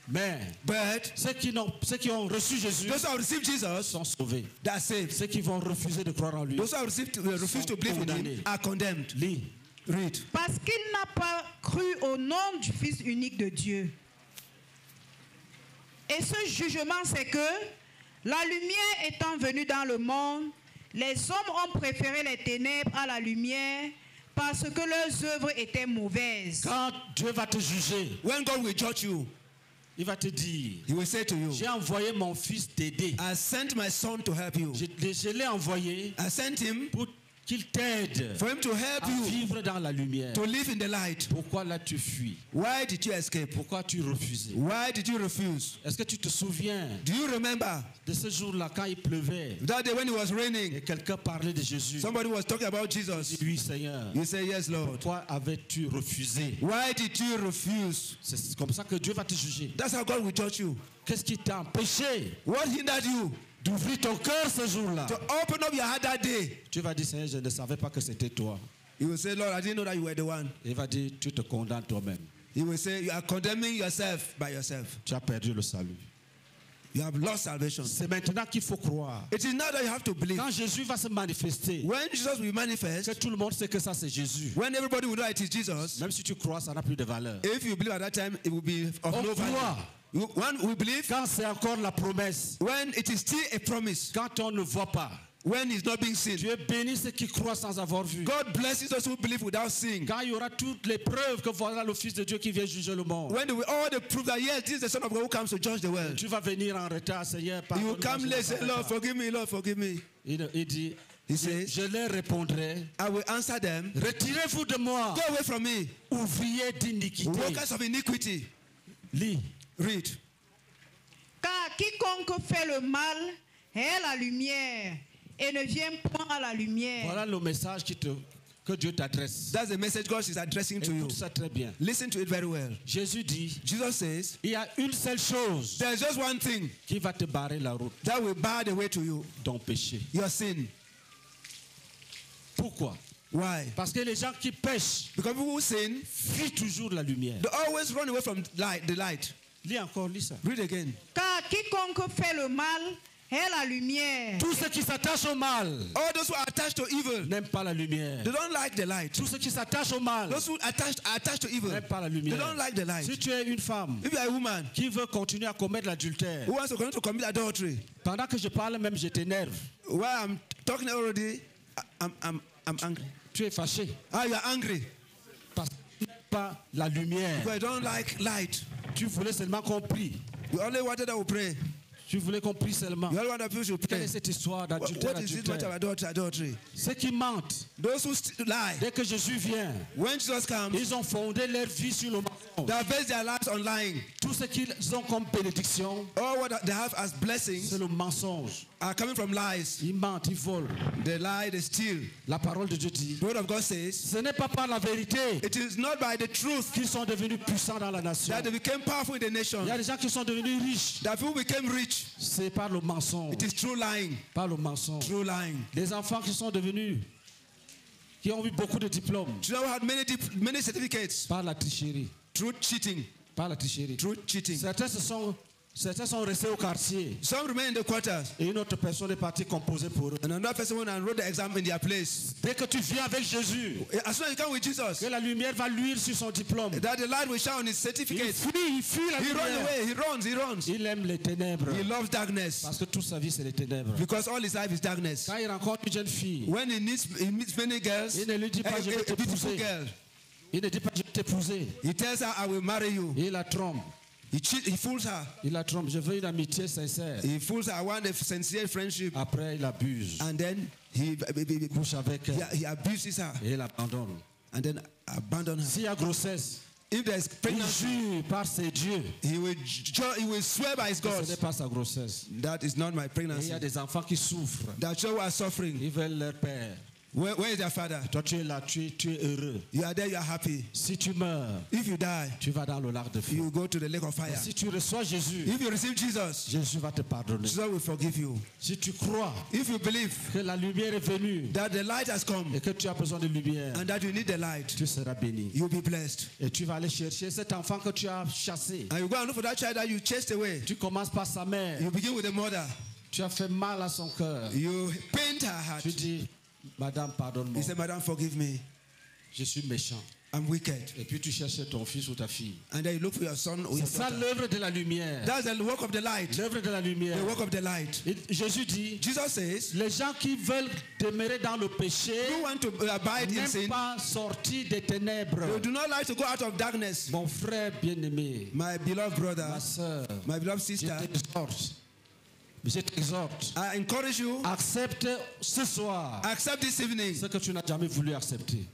Mais But ceux qui ont reçu Jésus those who have received Jesus, sont sauvés. they are saved. Ceux qui vont refuser de croire en lui, Those who have refused to believe in Him condamnés. are condemned. lis. Read. Parce qu'il n'a pas cru au nom du Fils unique de Dieu. Et ce jugement, c'est que la lumière étant venue dans le monde, les hommes ont préféré les ténèbres à la lumière parce que leurs œuvres étaient mauvaises. Quand Dieu va te juger, When God will judge you, il va te dire, He will say to you, j'ai envoyé mon fils t'aider. I sent my son to help you. Je l'ai envoyé I sent him pour qu'il t'aide for him to help à you vivre dans la lumière. to live in the light. Pourquoi là tu fuis? Why did you escape? Pourquoi tu refuses? Why did you refuse? Est-ce que tu te souviens Do you remember de ce jour-là quand il pleuvait that day when it was et raining? quelqu'un parlait de Jésus? Somebody was talking about Jesus. Oui, Seigneur. You say, yes, Lord. Pourquoi avais-tu refusé? Why did you refuse? C'est comme ça que Dieu va te juger. That's how God will judge you. Qu'est-ce qui t'a empêché What hindered you d'ouvrir ton cœur ce jour-là? to open up your heart that day? Tu vas dire, Seigneur, je ne savais pas que c'était toi. You will say, Lord, I didn't know that you were the one. Il va dire, tu te condamnes toi-même. He will say, you are condemning yourself by yourself. Tu as perdu le salut. You have lost salvation. C'est maintenant qu'il faut croire. It is now that you have to believe. Quand Jésus va se manifester, When Jesus will que manifest, tout le monde sait que ça c'est Jésus. when everybody will know it is Jesus, Même si tu crois, ça n'a plus de valeur. if you believe at that time, it will be of On no value. croit. One will believe Quand c'est encore la promesse, when it is still a promise, quand on ne voit pas, when it's not being seen. Dieu bénit ceux qui croient sans avoir vu. God blesses those who believe without seeing. Quand il y aura toutes les preuves que voilà le Fils de Dieu qui vient juger le monde. When they will all the proof that yes, this is the Son of God who comes to judge the world. Tu vas venir en retard, Seigneur. You will pardonne-moi, come je ne late, say, savais Lord, pas. forgive me, Lord, forgive me. Il dit, He says, je leur répondrai, I will answer them. retirez-vous de moi, Go away from me, ouvriers d'iniquité. workers of iniquity. Lis. Read. Car quiconque fait le mal est la lumière et ne vient point à la lumière. Voilà le message que Dieu t'adresse. That's the message God is addressing to you. Écoute ça très bien. Listen to it very well. Jésus dit, Jesus says, il y a une seule chose there's just one thing qui va te barrer la route, that will bar the way to you, ton péché. your sin. Pourquoi? Why? Parce que les gens qui pêchent Because people who sin, fuient toujours la lumière. they always run away from the light. Lis encore, lis ça. Read again. Car quiconque fait le mal est la lumière. Tous ceux qui s'attachent au mal All those who are attached to evil, n'aiment pas la lumière. they don't like the light. Tous ceux qui s'attachent au mal Those who are attached to evil, n'aiment pas la they lumière. don't like the light. Si tu es une femme If you are a woman qui veut continuer à commettre l'adultère, who wants to continue to commit adultery, pendant que je parle même, je t'énerve. while I'm talking already, I'm angry. Tu es fâché Ah, you are angry parce que tu n'aimes pas la lumière. because I don't like light. Tu voulais seulement qu'on prie. You only wanted that we pray. Tu voulais qu'on prie seulement. You only wanted people should Quelle pray. est cette histoire d'adultère? What is this matter of adultery? Ceux qui mentent, Those who lie, dès que Jésus vient, when Jesus comes, ils ont fondé leur vie sur le mensonge. they have based their lives on lying. Tout ce qu'ils ont comme bénédiction, All what they have as blessings c'est le mensonge. are coming from lies. Ils mentent, ils volent. They lie, they steal. La parole de Dieu dit, The word of God says, ce n'est pas par la vérité it is not by the truth qu'ils sont devenus puissants dans la nation. that they became powerful in the nation. Il y a des gens qui sont devenus riches. That people became rich. C'est par le mensonge. It is true lying. Par le mensonge. True lying. Les enfants qui sont devenus, qui ont eu beaucoup de diplômes, Children who had many certificates. par la tricherie. True cheating. Par la tricherie. through cheating. Certains sont restés au quartier. Some remain in the quarters. Et une autre personne est partie composer pour eux. And another person went and wrote the exam in their place. Dès que tu viens avec Jésus, As soon as you come with Jesus, que la lumière va luire sur son diplôme. that the light will shine on his Il certificate. fuit la He runs lumière. away. He runs. Il aime les ténèbres. He loves darkness Parce que toute sa vie, c'est les ténèbres. because all his life is darkness. Quand il rencontre une jeune fille, When he meets many girls, il ne lui dit pas, je vais a beautiful t'épouser. girl, Il ne dit pas, je vais t'épouser. he tells her, I will marry you. Il la trompe. He fools her. Il la trompe. Je veux une amitié sincère. He fools her. I want a sincere friendship. Après, il abuse. And then he Couche avec elle. he abuses her Et il abandonne. and then abandon her. S'il y a grossesse, If there's il pregnancy, jure par ses dieux. he will swear by his Que ce God, n'est pas sa grossesse. that is not my Et il pregnancy. y a des enfants qui souffrent. That children are suffering. Ils veulent leur père. Where is their father? Toi, tu es là, tu es heureux. You are there, you are happy. Si tu meurs, If you die, tu vas dans le lac de feu. you go to the lake of fire. Si tu reçois Jésus, If you receive Jesus, Jésus va te pardonner. Jesus will forgive you. Si tu crois If you believe que la lumière est venue that the light has come et que tu as besoin de lumière, and that you need the light, tu seras béni. you'll be blessed. Et tu vas aller chercher cet enfant que tu as chassé. And you go and look for that child that you chased away. Tu commences par sa mère. You begin with the mother. Tu as fait mal à son cœur. You paint her heart. Tu dis, Madame, pardonne-moi. You say, Madam, forgive me. Je suis méchant. I'm wicked. Et puis tu cherches ton fils ou ta fille. And then you look for your son or your C'est ça daughter. l'œuvre de la lumière. That's the work of the light. L'œuvre de la lumière. The work of the light. Et Jésus dit, Jesus says, les gens qui veulent demeurer dans le péché you want to abide in n'aiment sin. pas sortir des ténèbres. You do not like to go out of darkness. Mon frère bien-aimé, My beloved brother, ma soeur, my beloved je sister, t'exhorte. Je t'exhorte. I encourage you, Accepte ce soir accept this evening ce que tu n'as jamais voulu accepter.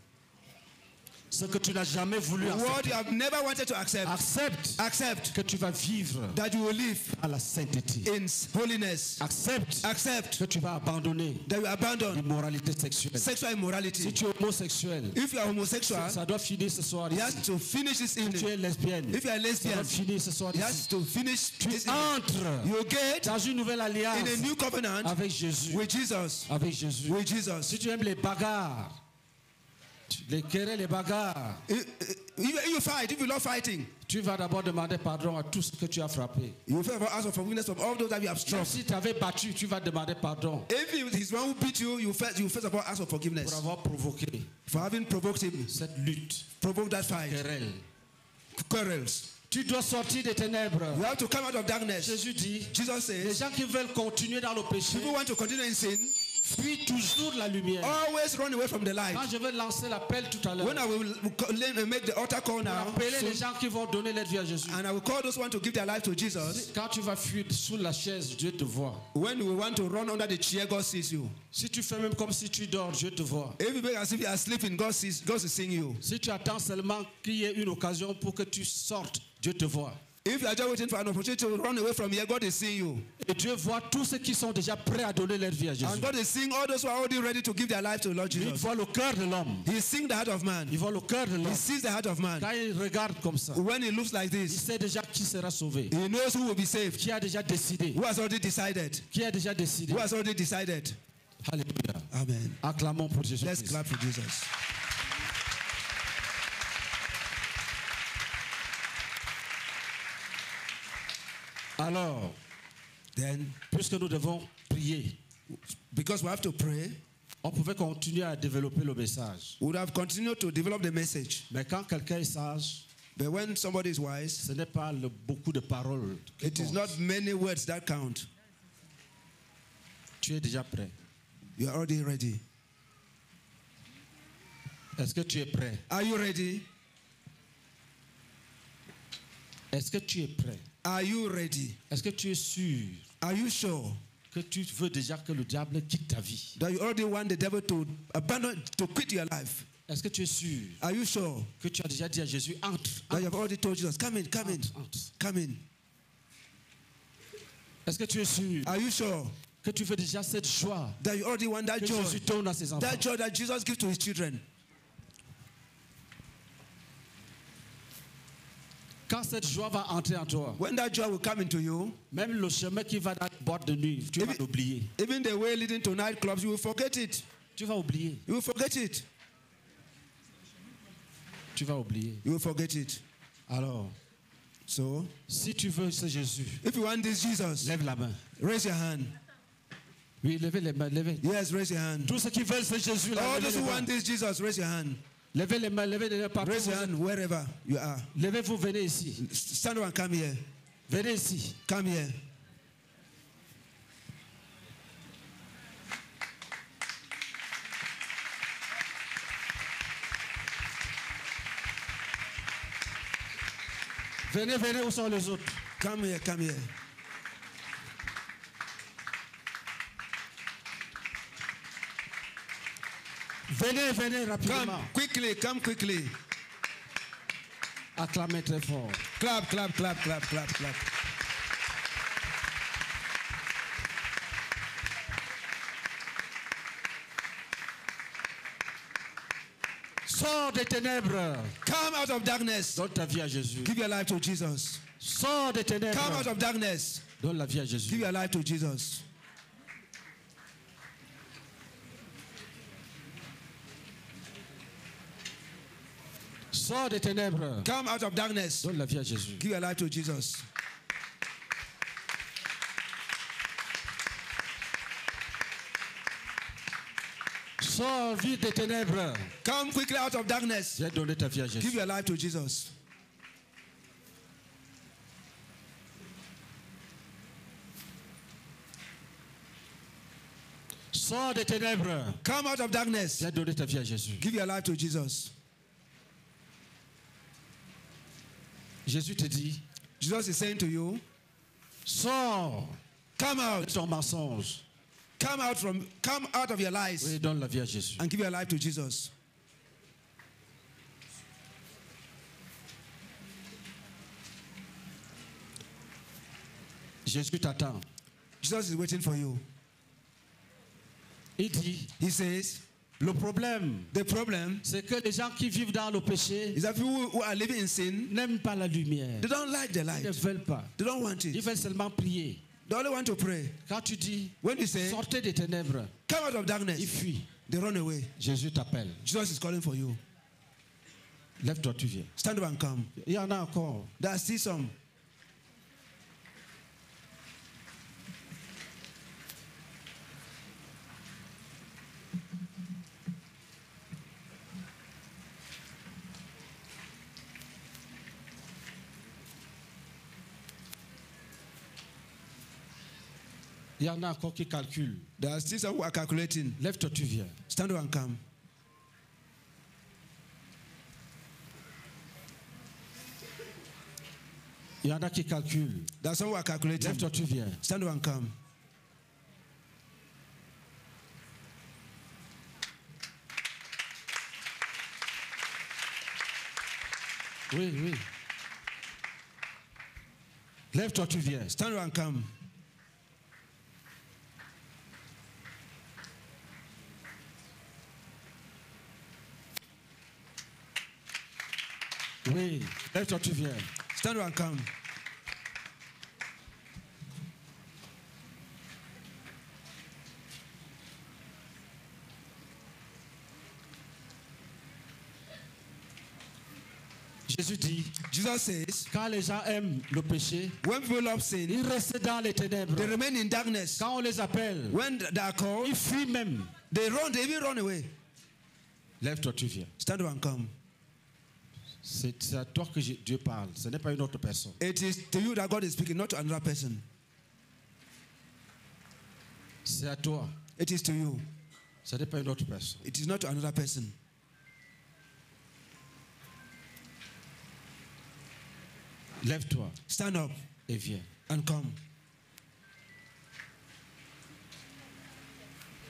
Ce que tu n'as jamais voulu what accepter. you have never wanted to accept. Accepte Accept que tu vas vivre that you will live à la sainteté. in holiness. Accepte Accept que tu vas abandonner that you abandon l'immoralité sexuelle. sexual Si immorality. tu es homosexuel, If you are homosexual, ça doit finir ce soir he has ici. to finish this Si tu evening. es lesbienne, If you are ça doit lesbian, finir ce soir he has ici. to finish Tu this evening. entres You get dans une nouvelle in alliance a new covenant avec Jésus. with Jesus. Avec Jésus. With Jesus. Si tu aimes les bagarres, les querelles, les bagarres, If you fight, if you love fighting, tu vas d'abord demander pardon à tout ce que tu as frappé. you will first ask for forgiveness from all those that you have Même struck. si tu avais battu, tu vas demander pardon If he's one who beat you, you first of all ask for pour forgiveness avoir provoqué for having provoked him, cette lutte, provoked that fight, querelle. quarrels. Tu dois sortir des ténèbres. You have to come out of darkness. Jésus dit, Jesus les says, gens qui veulent continuer dans le péché, people want to continue in sin, fuient toujours la lumière. always run away from the light. Quand je vais lancer l'appel tout à l'heure, When I will make the altar call now, appeler les gens qui vont donner leur vie à Jésus. and I will call those who want to give their life to Jesus, Quand tu vas fuir sous la chaise, Dieu te voit. when you want to run under the chair, God sees you. Si tu fais même comme si tu dors, Dieu te voit. If you make as if you are sleeping, God is seeing you. Si tu attends seulement qu'il y ait une occasion pour que tu sortes, Dieu te voit. If you are just waiting for an opportunity to run away from here, God is seeing you. Et Dieu voit tous ceux qui sont déjà prêts à donner leur vie à Jésus. And God is seeing all those who are already ready to give their life to the Lord Il Jesus. voit le cœur de l'homme. He is seeing the heart of man. Il voit le cœur de He l'homme. sees the heart of man. Quand il regarde comme ça, When he looks like il this, sait déjà qui sera sauvé. he knows who will be saved. Qui a déjà décidé. Who has already decided? Qui a déjà décidé. Who has already decided? Alléluia. Amen. Acclamons pour Jésus. Let's clap for Jesus. Alors, Then, puisque nous devons prier, because we have to pray, on pouvait continuer à développer le message. we would have continued to develop the message. Mais quand quelqu'un est sage, But when somebody is wise, ce n'est pas beaucoup de paroles. qui it is comptent. not many words that count. Tu es déjà prêt. You are already ready. Est-ce que tu es prêt? Are you ready? Est-ce que tu es prêt? Are you ready? Est-ce que tu es sûr Are you sure que tu veux déjà que le diable quitte ta vie? that you already want the devil to abandon, to quit your life? Est-ce que tu es sûr Are you sure que tu as déjà dit à Jésus, entre, that you have already told Jesus, come in, come in, entre. come in? Est-ce que tu es sûr Are you sure que tu veux déjà cette joie that you already want that que joy, Jésus donne à ses enfants? that joy that Jesus gives to his children? Quand cette joie va entrer en toi, When that joy will come into you, même le chemin qui va dans la boîte de nuit, tu vas l'oublier. even the way leading to nightclubs, you will forget it. Tu vas oublier. You will forget it. Tu vas oublier. You will forget it. Alors, So, si tu veux ce Jésus, if you want this Jesus, lève la main. raise your hand. Oui, levez les mains, levez. Yes, raise your hand. Tous ceux qui veulent ce Jésus, là, All levez those les who mains. want this Jesus, raise your hand. Levez les mains partout. Raise your hand wherever you are. Levez-vous, venez ici. Stand up and come here. Venez ici. Come here. Venez, venez, où sont les autres? Come here, come here. Venez, venez rapidement. Come quickly. Acclamez très fort. Clap, clap, clap, clap, clap, clap. Sors des ténèbres. Come out of darkness. Donne ta vie à Jésus. Give your life to Jesus. Sors des ténèbres. Come out of darkness. Donne la vie à Jésus. Give your life to Jesus. Sors des ténèbres. Come out of darkness. Donne la vie à Jésus. Give your life to Jesus. Sors vite des ténèbres. Come quickly out of darkness. Viens donner ta vie à Give Jésus. your life to Jesus. Sors des ténèbres. Come out of darkness. Viens donner ta vie à Jésus. Give your life to Jesus. Jésus te dit, Jesus is saying to you, sors come de out. ton mensonge. Come out of your lies Oui, donne la vie à Jésus. and give your life to Jesus. Jésus t'attend. Jesus is waiting for you. Il dit, He says, le problème, the problem c'est que les gens qui vivent dans le péché is that people who are living in sin, n'aiment pas la lumière. they don't like the Ils light. ne veulent pas. They don't want Ils it. veulent seulement prier. They only want to pray. Quand tu dis, When you say, sortez des ténèbres, come out of ils darkness, fuient. they run away. Jésus t'appelle. Jesus is calling for you. Lève-toi, tu viens. Stand up and come. Il y en a encore. There are still some. Il y en a encore qui calculent. There are still some who are calculating. Lève-toi, tu viens. Stand up and come. Il y en a qui calculent. There are some who are calculating. Lève-toi, tu viens. Stand up and come. Oui, oui. Lève-toi, tu viens. Stand up and come. Oui. Lève-toi, tu viens. Stand up and come. Jésus dit, Jesus says, quand les gens aiment le péché, when people love sin, ils restent dans les ténèbres. they remain in darkness. Quand on les appelle, When they are called, ils fuient même. they even run away. Lève-toi, tu viens. Stand up and come. C'est à toi que Dieu parle. Ce n'est pas une autre personne. It is to you that God is speaking, not to another person. C'est à toi. It is to you. Ce n'est pas une autre personne. It is not to another person. Lève-toi Stand up et viens. and come.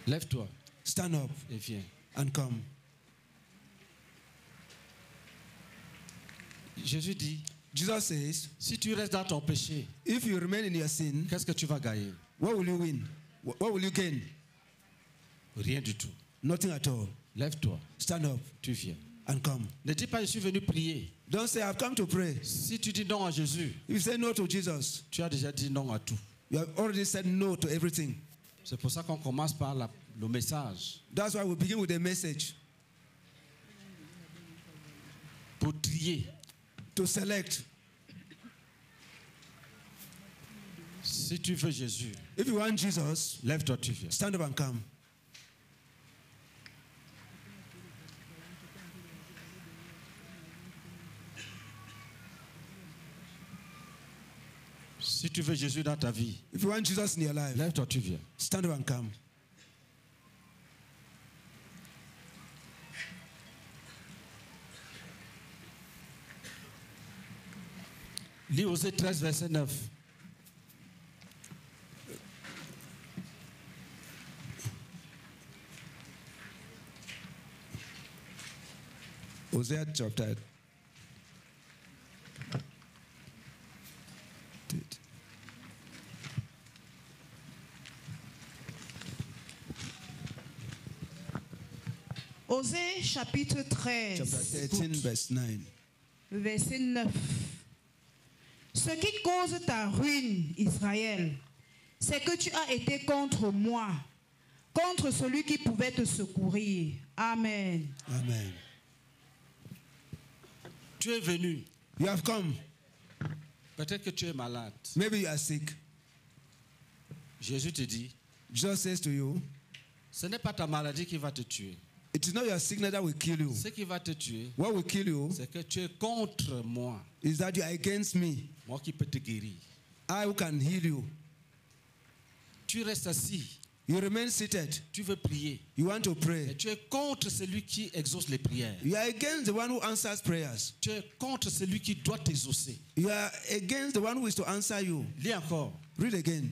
Lève-toi Stand up et viens. and come. Jésus dit, Jesus says, si tu restes dans ton péché, if you remain in your sin, qu'est-ce que tu vas gagner? what will you win? What will you gain? Rien du tout. Nothing at all. Lève-toi, Stand up tu viens. and come. Ne dis pas, je suis venu prier. Don't say, I've come to pray. Si tu dis non à Jésus, If you say no to Jesus, tu as déjà dit non à tout. you have already said no to everything. C'est pour ça qu'on commence par le message. That's why we begin with a message Pour trier. to select. Si tu veux Jésus, If you want Jesus, lève-toi, tu viens. stand up and come. Si tu veux Jésus dans ta vie, If you want Jesus in your life, lève-toi, tu viens. stand up and come. Lis Osée 13, verset 9. Hosea chapter. Osée chapitre 13, Chapter 13, verse 9. verset 9. Ce qui cause ta ruine, Israël, c'est que tu as été contre moi, contre celui qui pouvait te secourir. Amen. Amen. Tu es venu. You have come. Peut-être que tu es malade. Maybe you are sick. Jésus te dit, Jesus says to you, ce n'est pas ta maladie qui va te tuer. it is not your sickness that will kill you. Ce qui va te tuer, What will kill you c'est que tu es contre moi. is that you are against me. Moi qui peux te guérir. I who can heal you. Tu restes assis. You remain seated. Tu veux prier. You want to Et pray. tu es contre celui qui exauce les prières. You are against the one who answers prayers. Tu es contre celui qui doit t'exaucer. You are against the one who is to answer you. Lis encore. Read again.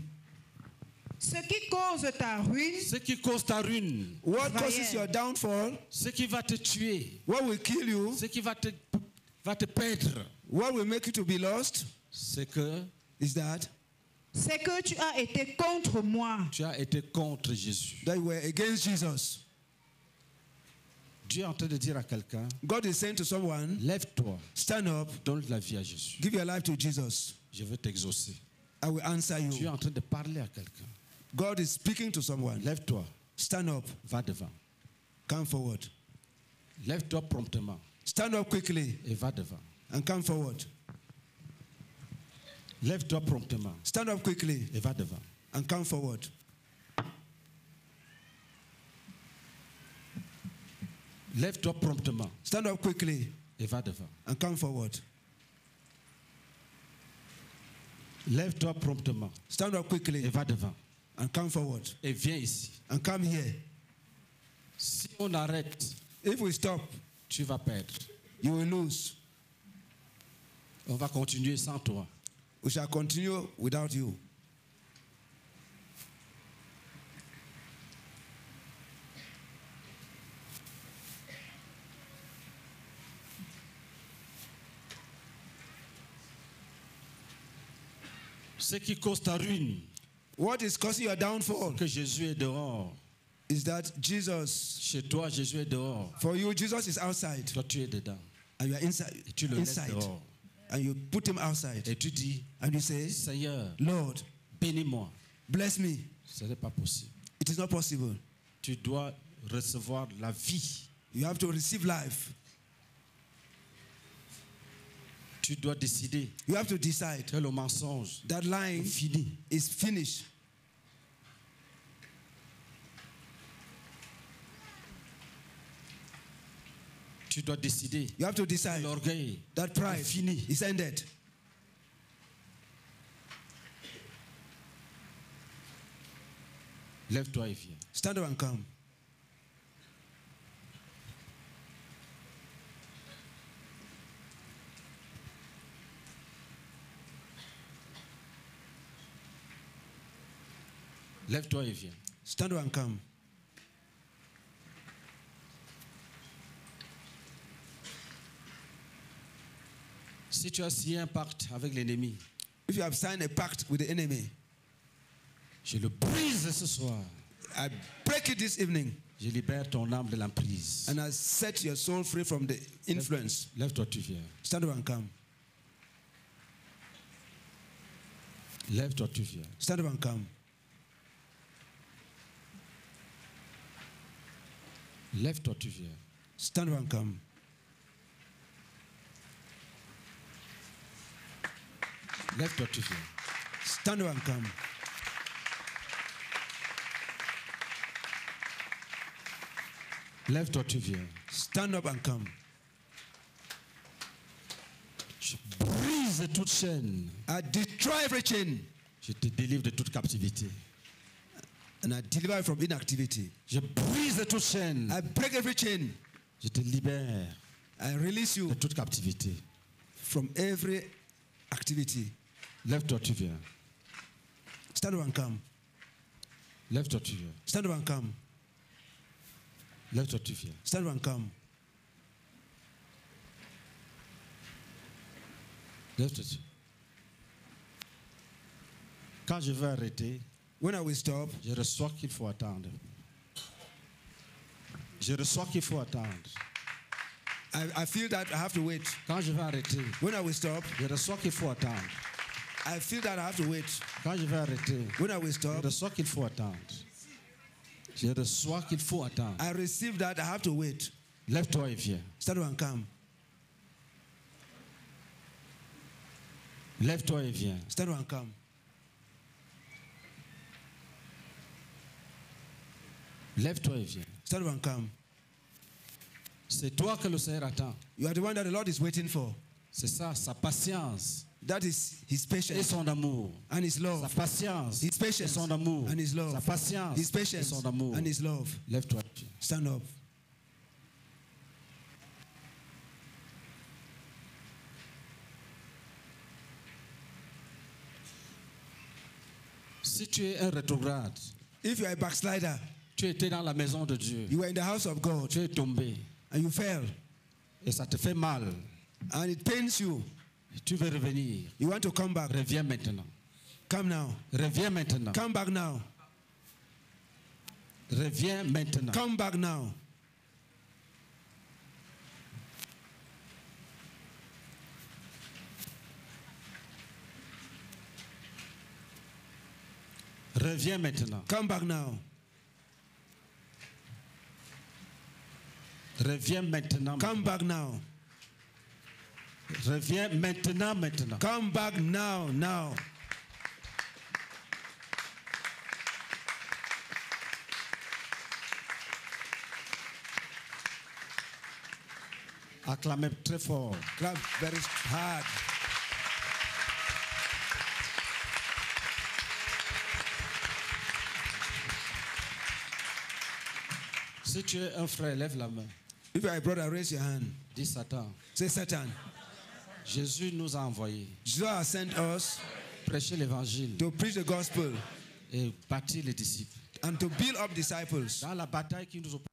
Ce qui cause ta ruine, Ce qui cause ta ruine, What Israel. causes your downfall? ce qui va te tuer, What will kill you? ce qui va te perdre, What will make you to be lost? c'est que Is that c'est que tu as été contre moi. tu as été contre Jésus. you were against Jesus. Dieu est en train de dire à quelqu'un, God is saying to someone, lève-toi, stand up, donne la vie à Jésus. give your life to Jesus. Je veux t'exaucer. I will answer Dieu est you. en train de parler à quelqu'un. God is speaking to someone. Lève-toi, Stand up, va devant. come forward. Lève-toi promptement Stand up quickly et va devant. and come forward. Lève-toi promptement Stand up quickly et va devant. and come forward. Lève-toi promptement Stand up quickly et va devant. and come forward. Lève-toi promptement Stand up et quickly va devant. and come forward. Et viens ici. And come here. Si on arrête, If we stop, tu vas perdre. you will lose. On va continuer sans toi. We shall continue without you. Ce qui cause ta ruine, What is causing your downfall que Jésus est dehors. is that Jesus, Chez toi, Jésus est dehors. for you, Jesus is outside Toi, tu es dedans. and you are inside. Et tu le laisses Inside. dehors. And you put him outside. Et tu dis, And you say, Seigneur, Lord, bénis-moi. bless me. Ce n'est pas possible. It is not possible. Tu dois recevoir la vie. You have to receive life. Tu dois décider You have to decide que le mensonge that est lying fini. is finished. Tu dois décider You have to que decide l'orgueil that pride est fini. is ended. Lève-toi et viens. Stand up and come. Lève-toi et viens. Stand up and come. Si tu as signé un pacte avec l'ennemi, If you have signed a pact with the enemy, je le brise ce soir. I break it this evening Je libère ton âme de l'emprise. and I set your soul free from the influence. Lève-toi, tu viens. Stand up and come. Lève-toi, tu viens. Stand up and come. Lève-toi, tu viens. Stand up and come. Lève-toi, tu viens. Stand up and come. Lève-toi, tu viens. Stand up and come. Je brise toute chaîne. I destroy every chain Je te délivre de toute captivité. and I deliver you from inactivity. Je brise toute chaîne. I break every chain. Je te libère I release you de toute captivité. from every activity. Lève-toi, tu viens. Stand up and come. Lève-toi, tu viens. Stand up and come. Lève-toi, tu viens. Stand up and come. Lève-toi, tu viens. Quand je vais arrêter, When I will stop, je reçois qu'il faut attendre. Je reçois qu'il faut attendre. I feel that I have to wait. Quand je vais arrêter, When I will stop, je reçois qu'il faut attendre. I feel that I have to wait. Quand je vais arrêter, When I will je stop, reçois qu'il faut attendre. Je reçois qu'il faut attendre. I receive that I have to wait. Lève-toi et viens. Stand up and come. Lève-toi et viens. Stand up and come. Lève-toi et viens. Stand up and come. C'est toi que le Seigneur attend. You are the one that the Lord is waiting for. C'est ça, sa patience That is His et patience son amour. and His Sa love. patience His et patience son amour. and His love. Sa patience His et patience son amour. and His love. Lève-toi. et viens. Stand up. Si tu es un rétrograde, If you are a backslider, tu étais dans la maison de Dieu, you were in the house of God tu es tombé and you fell et ça te fait mal. and it pains you, Tu veux revenir. you want to come back. Reviens maintenant. Come now. Reviens maintenant. Come back now. Reviens maintenant. Come back now. Reviens maintenant. Come back now. Reviens maintenant. Come back now. Reviens maintenant. Come back now. Now. Acclamez très fort. Clap very hard. Si tu es un frère, lève la main. If you are a brother, raise your hand. Dis Satan. Say, Satan, Jésus nous a envoyés Jesus has sent us prêcher l'évangile to preach the gospel et bâtir les disciples. and to build up disciples. Dans la bataille qui nous oppose,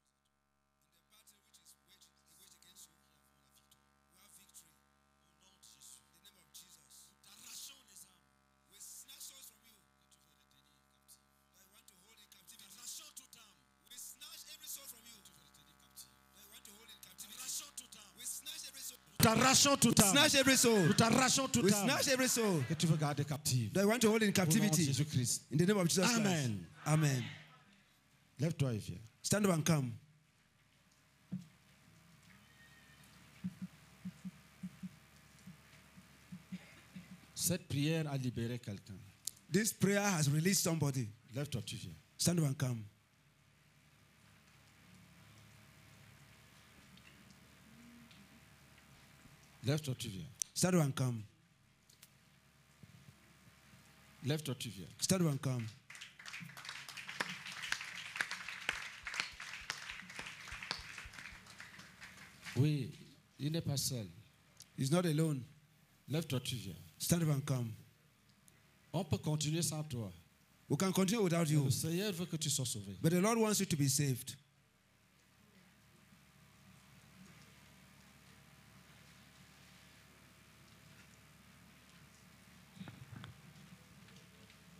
t'arrachons tout âme. Snatch every soul. Nous t'arrachons tout We âme snatch every soul que tu veux garder captive. that I want to hold in Au nom de captivity. Jésus-Christ. In the name of Jesus Christ. Amen. Amen. Lève-toi et viens. Stand up and come. Cette prière a libéré quelqu'un. This prayer has released somebody. Lève-toi, tu viens. Stand up and come. Lève-toi, tu viens. Stand up and come. Lève-toi, tu viens. Stand up and come. Oui, il n'est pas seul. He's not alone. Lève-toi, tu viens. Stand up and come. On peut continuer sans toi. We can continue without you. Le Seigneur veut que tu sois sauvé. But the Lord wants you to be saved.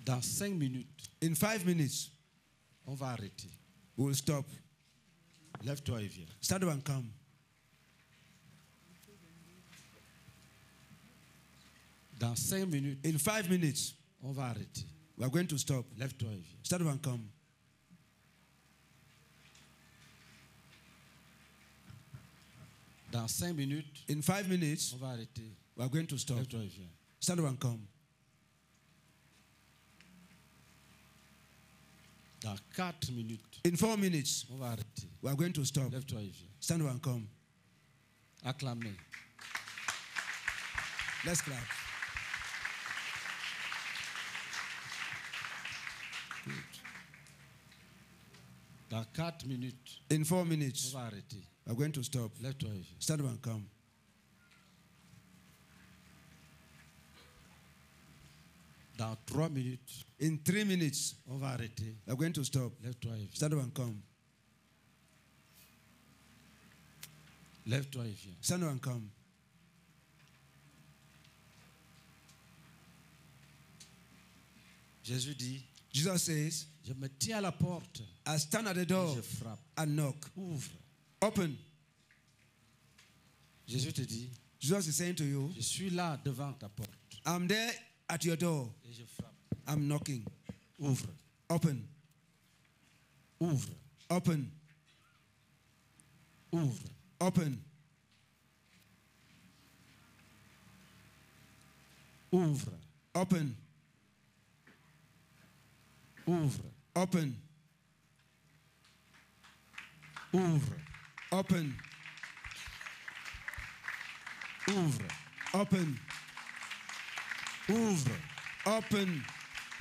Dans 5 minutes, In 5 minutes, on va arrêter. we will stop. Lève-toi et viens. Stand up and come. Dans 5 minutes, In 5 minutes, on va arrêter. we are going to stop. Lève-toi et viens. Stand up and come. Dans 5 minutes, In 5 minutes, on va arrêter. we are going to stop. Lève-toi et viens. Stand up and come. Dans 4 minutes, In 4 minutes, on va arrêter. we are going to stop. Lève-toi et viens. Stand up and come. Acclamez. Let's clap. Dans 4 minutes, In 4 on minutes, va arrêter. we are going to stop. Lève-toi et viens. Stand up and come. Dans 3 minutes, In 3 minutes, on va arrêter. we are going to stop. Lève-toi et viens. Stand up and come. Lève-toi et viens. Stand up and come. Jésus dit, Jesus says, je me tiens à la porte I stand at the et door je frappe. and knock. Ouvre. Open. Jésus te dit, Jesus is saying to you, je suis là devant ta porte I'm there at your door. et je frappe. I'm knocking. Ouvre. Open. Ouvre. Open. Ouvre. Open. Ouvre. Open. Ouvre. Open. Ouvre. Open. Ouvre. Open. Ouvre. Open.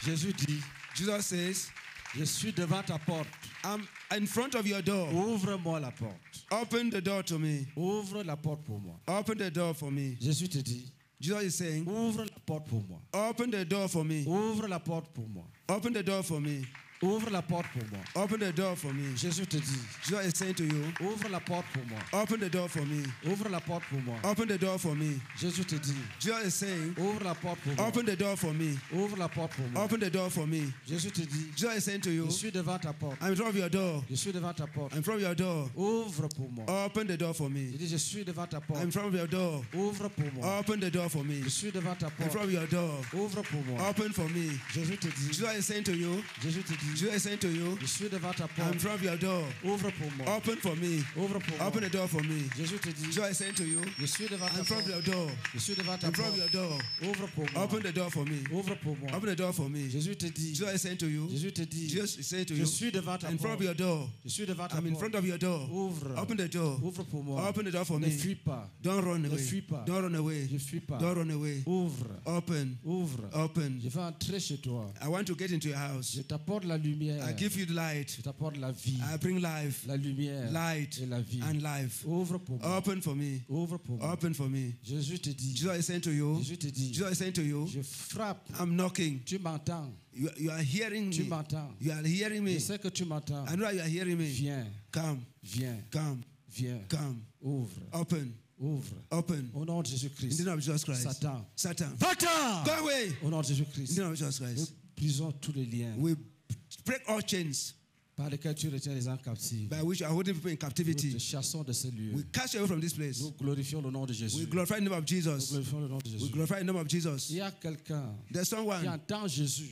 Jésus dit, Jesus says, je suis devant ta porte. I'm in front of your door. Ouvre-moi la porte. Open the door to me. Ouvre la porte pour moi. Open the door for me. Jésus te dit, Jesus is saying, ouvre la porte pour moi. open the door for me. Ouvre la porte pour moi. Open the door for me. Ouvre la porte pour moi. Open the door for me. Jésus te dit, Jesus is saying to you, ouvre la porte pour moi. open the door for me. Ouvre la porte pour moi. Open the door for me. Jésus te dit, Jesus is saying, ouvre la porte pour moi. open the door for me. Ouvre la porte pour moi. Open the door for me. Jésus te dit, Jesus is saying to you, je suis devant ta porte. I'm in front of your door. Je suis devant ta porte. I'm in front of your door. Ouvre pour moi. Open the door for Il me. dit, je suis devant ta I'm in porte. front of your door. Ouvre pour moi. Open the door for me. Je suis devant ta I'm in front porte. of your door. Ouvre pour moi. Open for me. Jésus te dit, Jesus is saying to you, Jésus te dit, Jesus is saying to you, je suis devant ta I'm in porte. front of your door. Ouvre pour moi. Open for me. Ouvre pour moi. Open the door for me. Jésus te dit, Jesus is saying to you, je suis devant I'm ta in front of porte. your door. Je suis devant ta I'm in front of your porte. door. Ouvre pour moi. Open the door for me. Ouvre pour moi. Open the door for me. Jésus te dit, Jesus is saying to you, Jésus te dit, Jesus is saying to je you, suis devant ta I'm in front of porte. your door. Je suis devant ta I'm in porte. front of your door. Ouvre. Open the door. Ouvre pour moi. Open the door for Ne me. fuis pas. Don't run Ne away. fuis pas. Don't run away. Je fuis pas. Don't run away. Ouvre. Open. Ouvre. Open. Je vais entrer chez toi. I want to get into your house. Je t'apporte la lumière. I give you the light. Je t'apporte la vie. I bring life, La lumière. light, Et la vie. and life. Ouvre pour moi. Open for me. Ouvre pour moi. Open for me. Jésus te dit. Jesus is saying to you, Jésus te dit. Jesus is saying to you, Je frappe. I'm knocking. Tu m'entends. You are hearing Tu me. m'entends. You are hearing me. Je sais que tu m'entends. I know you are hearing me. Viens. Come, Viens. come, Viens. come. Ouvre. Open, Ouvre. open. Au nom de In Jésus-Christ. the name of Jesus Christ. Satan. Satan. Va-t'en. Go away. Au nom de In Jésus-Christ. the name of Jesus Nous Christ. brisons tous les liens We break all chains par lesquels tu retiens les gens captifs. by which you are holding people in Nous te captivity. chassons de ces lieux. We cast you away from this place. Nous glorifions le nom de Jésus. We glorify the name of Nous Jesus. glorifions le nom de We Jésus. glorify the name of Jesus. Il y a quelqu'un There's qui someone, entend Jésus,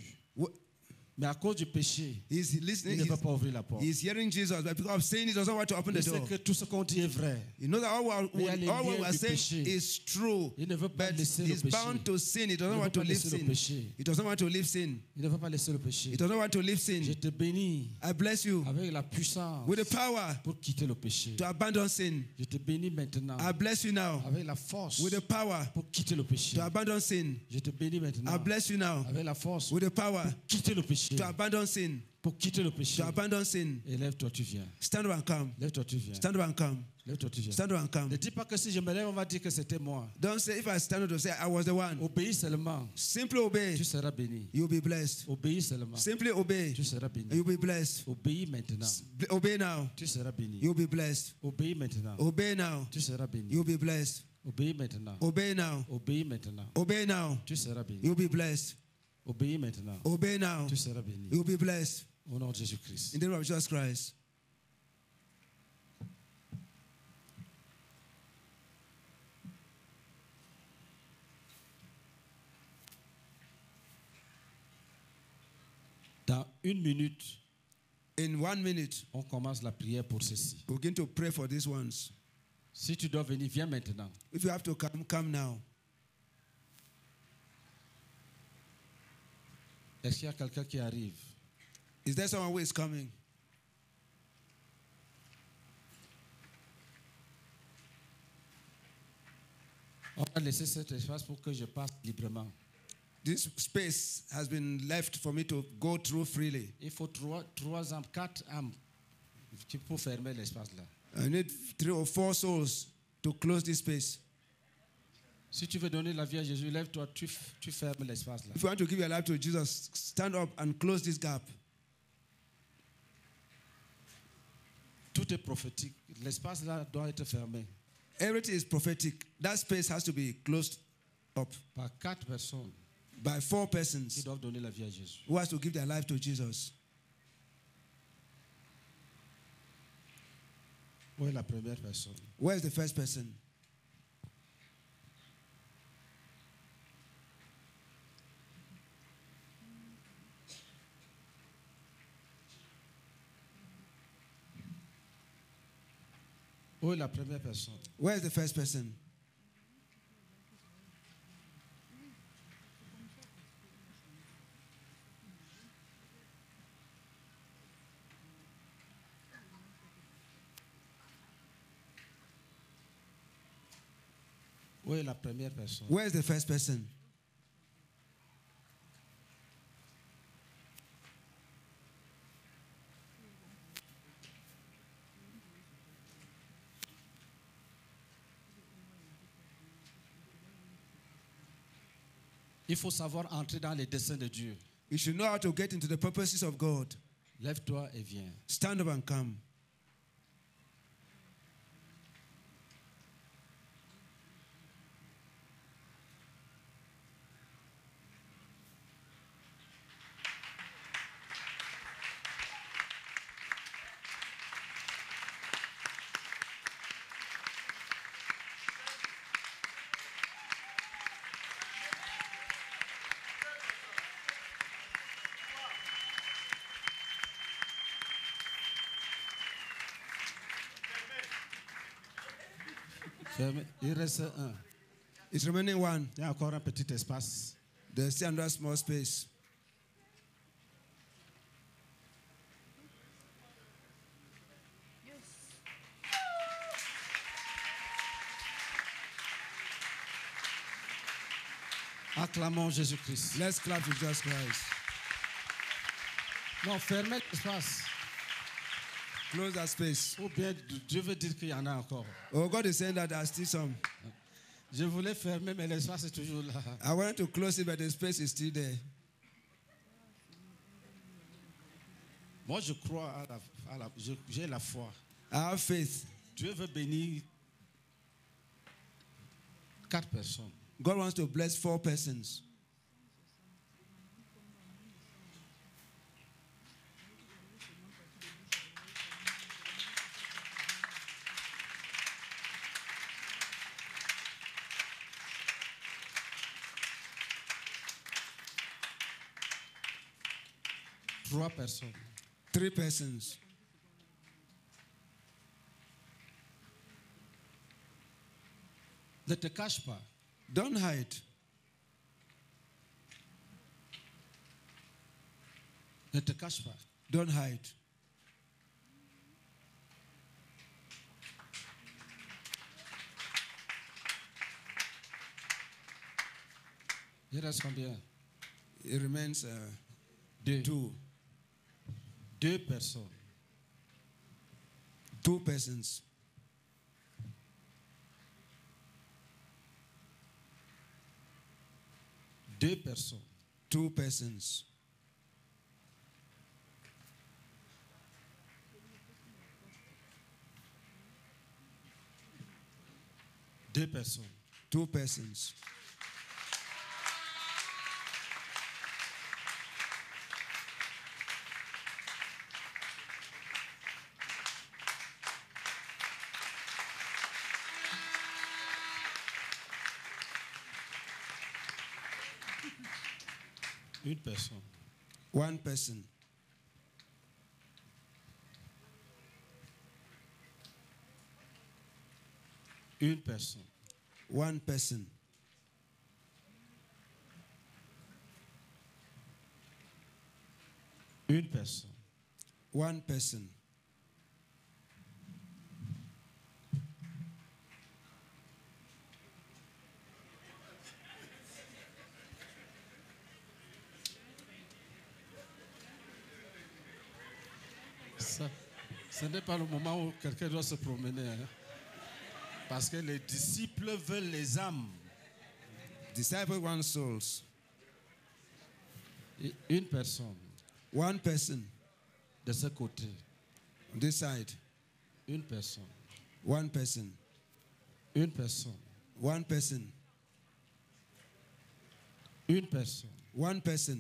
mais à cause du péché, he's il listening, ne veut pas ouvrir la porte. he's hearing Jesus, but because of sin, he doesn't want to open the Il sait door. que tout ce qu'on dit est vrai. You know that all Mais il y a les what liens we are du saying péché. is true, Il ne veut pas but laisser le he's péché. bound to sin. He Il doesn't ne want veut to pas live laisser le sin. péché. He doesn't want to live sin. Il ne veut pas laisser le péché. He doesn't want to live sin. Je te bénis I bless you avec la puissance with the power pour quitter le péché. to abandon sin. Je te bénis maintenant I bless you now avec la force with the power pour quitter le péché. to abandon sin. Je te bénis maintenant I bless you now avec la force with the power pour quitter le péché. to abandon sin. Pour quitter le péché. To abandon sin. Et lève-toi, tu viens. Stand up and come. Lève-toi, tu viens. Stand up and come. Lève-toi, tu viens. Stand up and come. Ne dis pas que si je me lève, on va dire que c'était moi. Don't say if I stand up to say I was the one. Obéis seulement. Simply obey. Tu seras béni. You'll be blessed. Obéis seulement. Simply obey. Tu seras béni. You'll be blessed. Obéis maintenant. Obey now. Tu seras béni. You'll be blessed. Obéis maintenant. Obey now. Tu seras béni. You'll be blessed. Obéis maintenant. Obey now. Obéis maintenant. Obey now. Tu seras béni. You'll be blessed. Obéis maintenant. Obey now. Tu seras béni. You'll be blessed. Au nom de Jésus-Christ. In the name of Jesus Christ. Dans 1 minute, In 1 minute, on commence la prière pour ceci. we're going to pray for these ones. Si tu dois venir, viens maintenant. If you have to come, come now. Est-ce qu'il y a quelqu'un qui arrive? Is there someone who is coming? On va laisser cet espace pour que je passe librement. This space has been left for me to go through freely. Il faut 3 âmes, 4 âmes pour fermer l'espace là. I need 3 or 4 souls to close this space. Si tu veux donner la vie à Jésus, lève-toi, tu fermes l'espace là. If you want to give your life to Jesus, stand up and close this gap. Tout est prophétique. L'espace là doit être fermé Everything is prophetic. That space has to be closed up par 4 personnes by 4 qui persons doivent donner la vie à Jésus. who has to give their life to Jesus. Où est la première personne? Where is the first person? Où est la première personne? Where is the first person? Où est la première personne? Where is the first person? Il faut savoir entrer dans les desseins de Dieu. You should know how to get into the purposes of God. Lève-toi et viens. Stand up and come. Il reste un. It's remaining one. Il y a encore un petit espace. There's still another small space. Acclamons Jésus-Christ. Let's clap to Jesus Christ. Non, fermez l'espace. Close that space. Ou bien Dieu veut dire qu'il y en a encore. Oh, God is saying that there are still some. Je voulais fermer, mais l'espace est toujours là. I wanted to close it, but the space is still there. Moi, je crois j'ai la foi. I have faith. Dieu veut bénir 4 personnes. God wants to bless 4 persons. Trois personnes. 3 persons. Ne te cache pas. Don't hide. Ne te cache pas. Don't hide. Il reste combien? It remains 2. 2. 2 personnes. 2 persons. Deux personnes. 2 persons. Deux personnes. 2 persons. Une personne. 1 person. Une personne. 1 person. Une personne. One person. Ça, ce n'est pas le moment où quelqu'un doit se promener. Hein. Parce que les disciples veulent les âmes. Disciple want souls. Et une personne One person. de ce côté. On this side. Une personne. One person. Une personne. One person. Une personne. One person.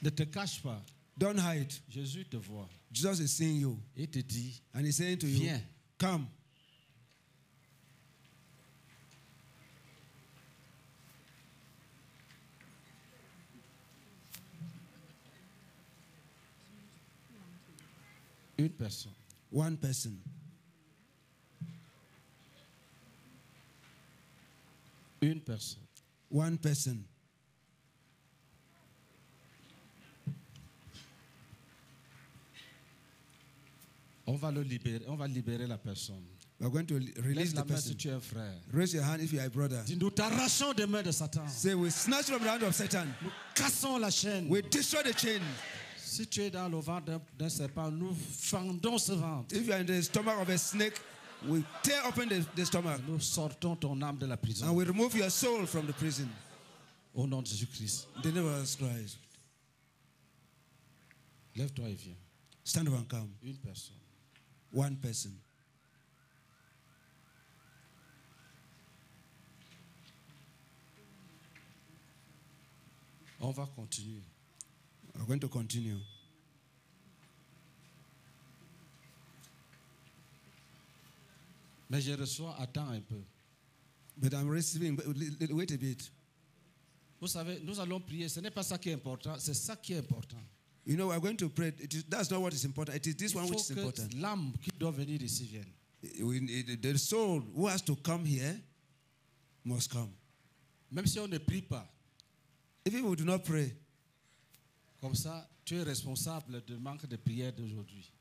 Ne te cache pas. Don't hide. Jésus te voit. Jesus is seeing you. Il te dit, And he's saying to you, viens. come. Une personne. One person. Une personne. One person. On va le libérer. On va libérer la personne. We're going to release Lève la the main si person. tu es un frère. Raise your hand if you are a brother. Dis, nous t'arrachons des mains de Satan. Say, we snatch from the hand of Satan. Nous cassons la chaîne. We destroy the chain. Si tu es dans le ventre d'un serpent, nous fendons ce ventre. If you are in the stomach of a snake, we tear open the stomach. Nous sortons ton âme de la And prison. we remove your soul from the prison. Au nom de Jésus-Christ. In the name of Jesus Christ. Lève-toi et viens. Stand up and come. Une personne. One person. On va continuer. We're going to continue. Mais je reçois, attends un peu. But I'm receiving, but wait a bit. Vous savez, nous allons prier. Ce n'est pas ça qui est important, c'est ça qui est important. You know, we're going to pray. That's not what is important. It is this Il one which faut is que important. l'âme qui doit venir ici vienne. The soul who has to come here must come. Même si on ne prie pas, If we do not pray, comme ça, tu es responsable du manque de prière d'aujourd'hui.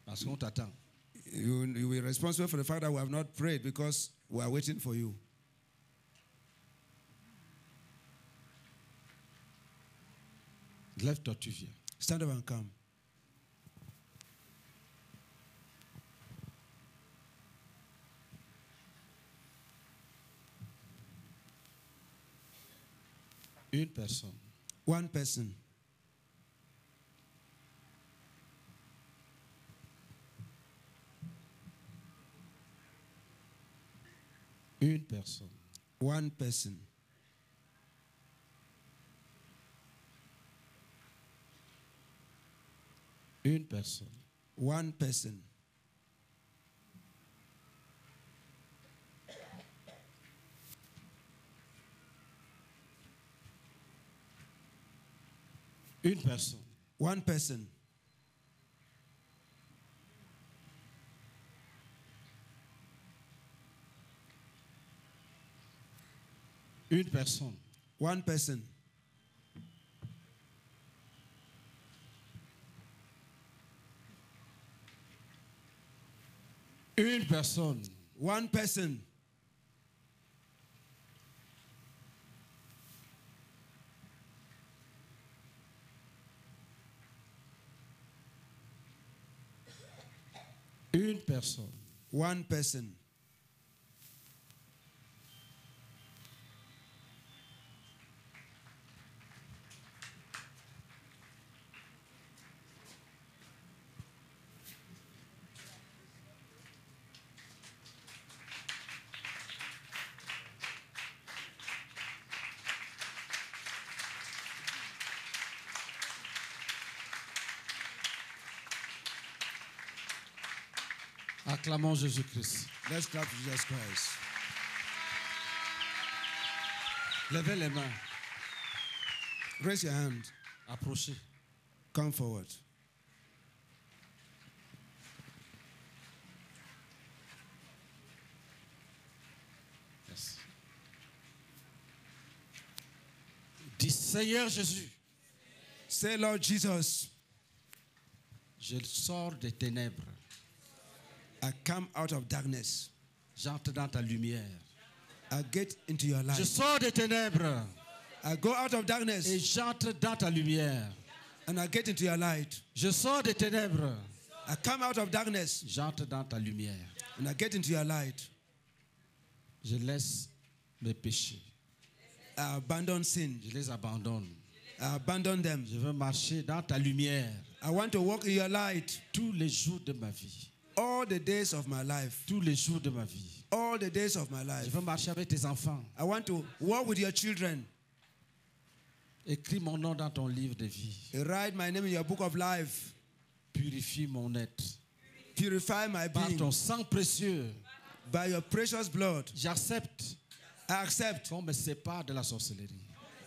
Parce qu'on t'attend. you will be responsible for the fact that we have not prayed because we are waiting for you. Lève-toi, tu viens. Stand up and come. Une personne. One person. Une personne. One person. Une personne. One person. Une personne. One person. Une personne. One person. Une personne. One person. Une personne. One person. Acclamons Jésus-Christ. Let's clap to Jesus Christ. Levez les mains. Raise your hand. Approchez. Come forward. Yes. Dis Seigneur Jésus, Say, Lord Jesus, Je sors des ténèbres. I come out of darkness. J'entre dans ta lumière. I get into your Je light. sors des ténèbres I go out of darkness et j'entre dans ta lumière. and I get into your light. Je sors des ténèbres. I come out of darkness J'entre dans ta lumière. and I get into your light. Je laisse mes péchés. I abandon sin. Je les abandonne. I abandon them. Je veux marcher dans ta lumière I want to walk in your light tous les jours de ma vie. all the days of my life. Tous les jours de ma vie. All the days of my Je life. veux marcher avec tes enfants. I want to walk with your children. Écris mon nom dans ton livre de vie. Write my name in your book of life. Purifie mon être. Purify my Par being ton sang précieux, by your precious blood. j'accepte I accept qu'on me sépare de la sorcellerie.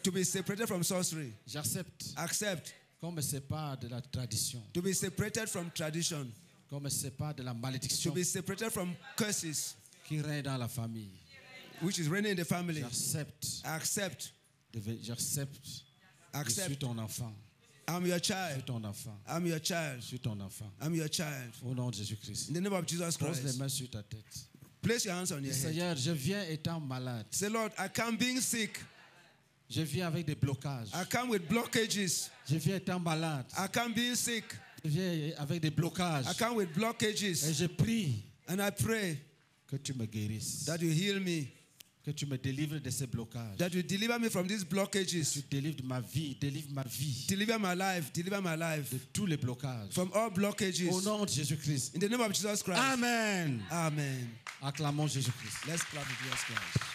to be separated from sorcery. J'accepte Accept qu'on me sépare de la tradition. to be separated from tradition. Qu'on me sépare de la To malédiction be separated from curses qui règne dans la famille. which is reigning in the family. J'accepte. I accept. J'accepte. Je suis Accept. ton enfant. I'm your Je suis child. ton enfant. I'm your child. Je suis ton enfant. I'm your child. Au nom de Jésus-Christ. In the name of Jesus Pose les Christ. mains sur ta tête. Place your hands on your head. Seigneur, je viens étant malade. Say, Lord, I come being sick. Je viens avec des blocages. I come with blockages. Je viens étant malade. I come being sick. Je viens avec des blocages. I come with Et blockages. je prie And I pray que tu me guérisses. that you heal me, Que tu me délivres de ces blocages. that you deliver me from these Tu blockages. délivres ma vie. Délivre ma vie Deliver my life. Deliver my life de tous les blocages. from all Au blockages. nom de Jésus-Christ. In the name of Jesus Christ. Amen. Amen. Acclamons Jésus-Christ. Let's clap to Jesus Christ.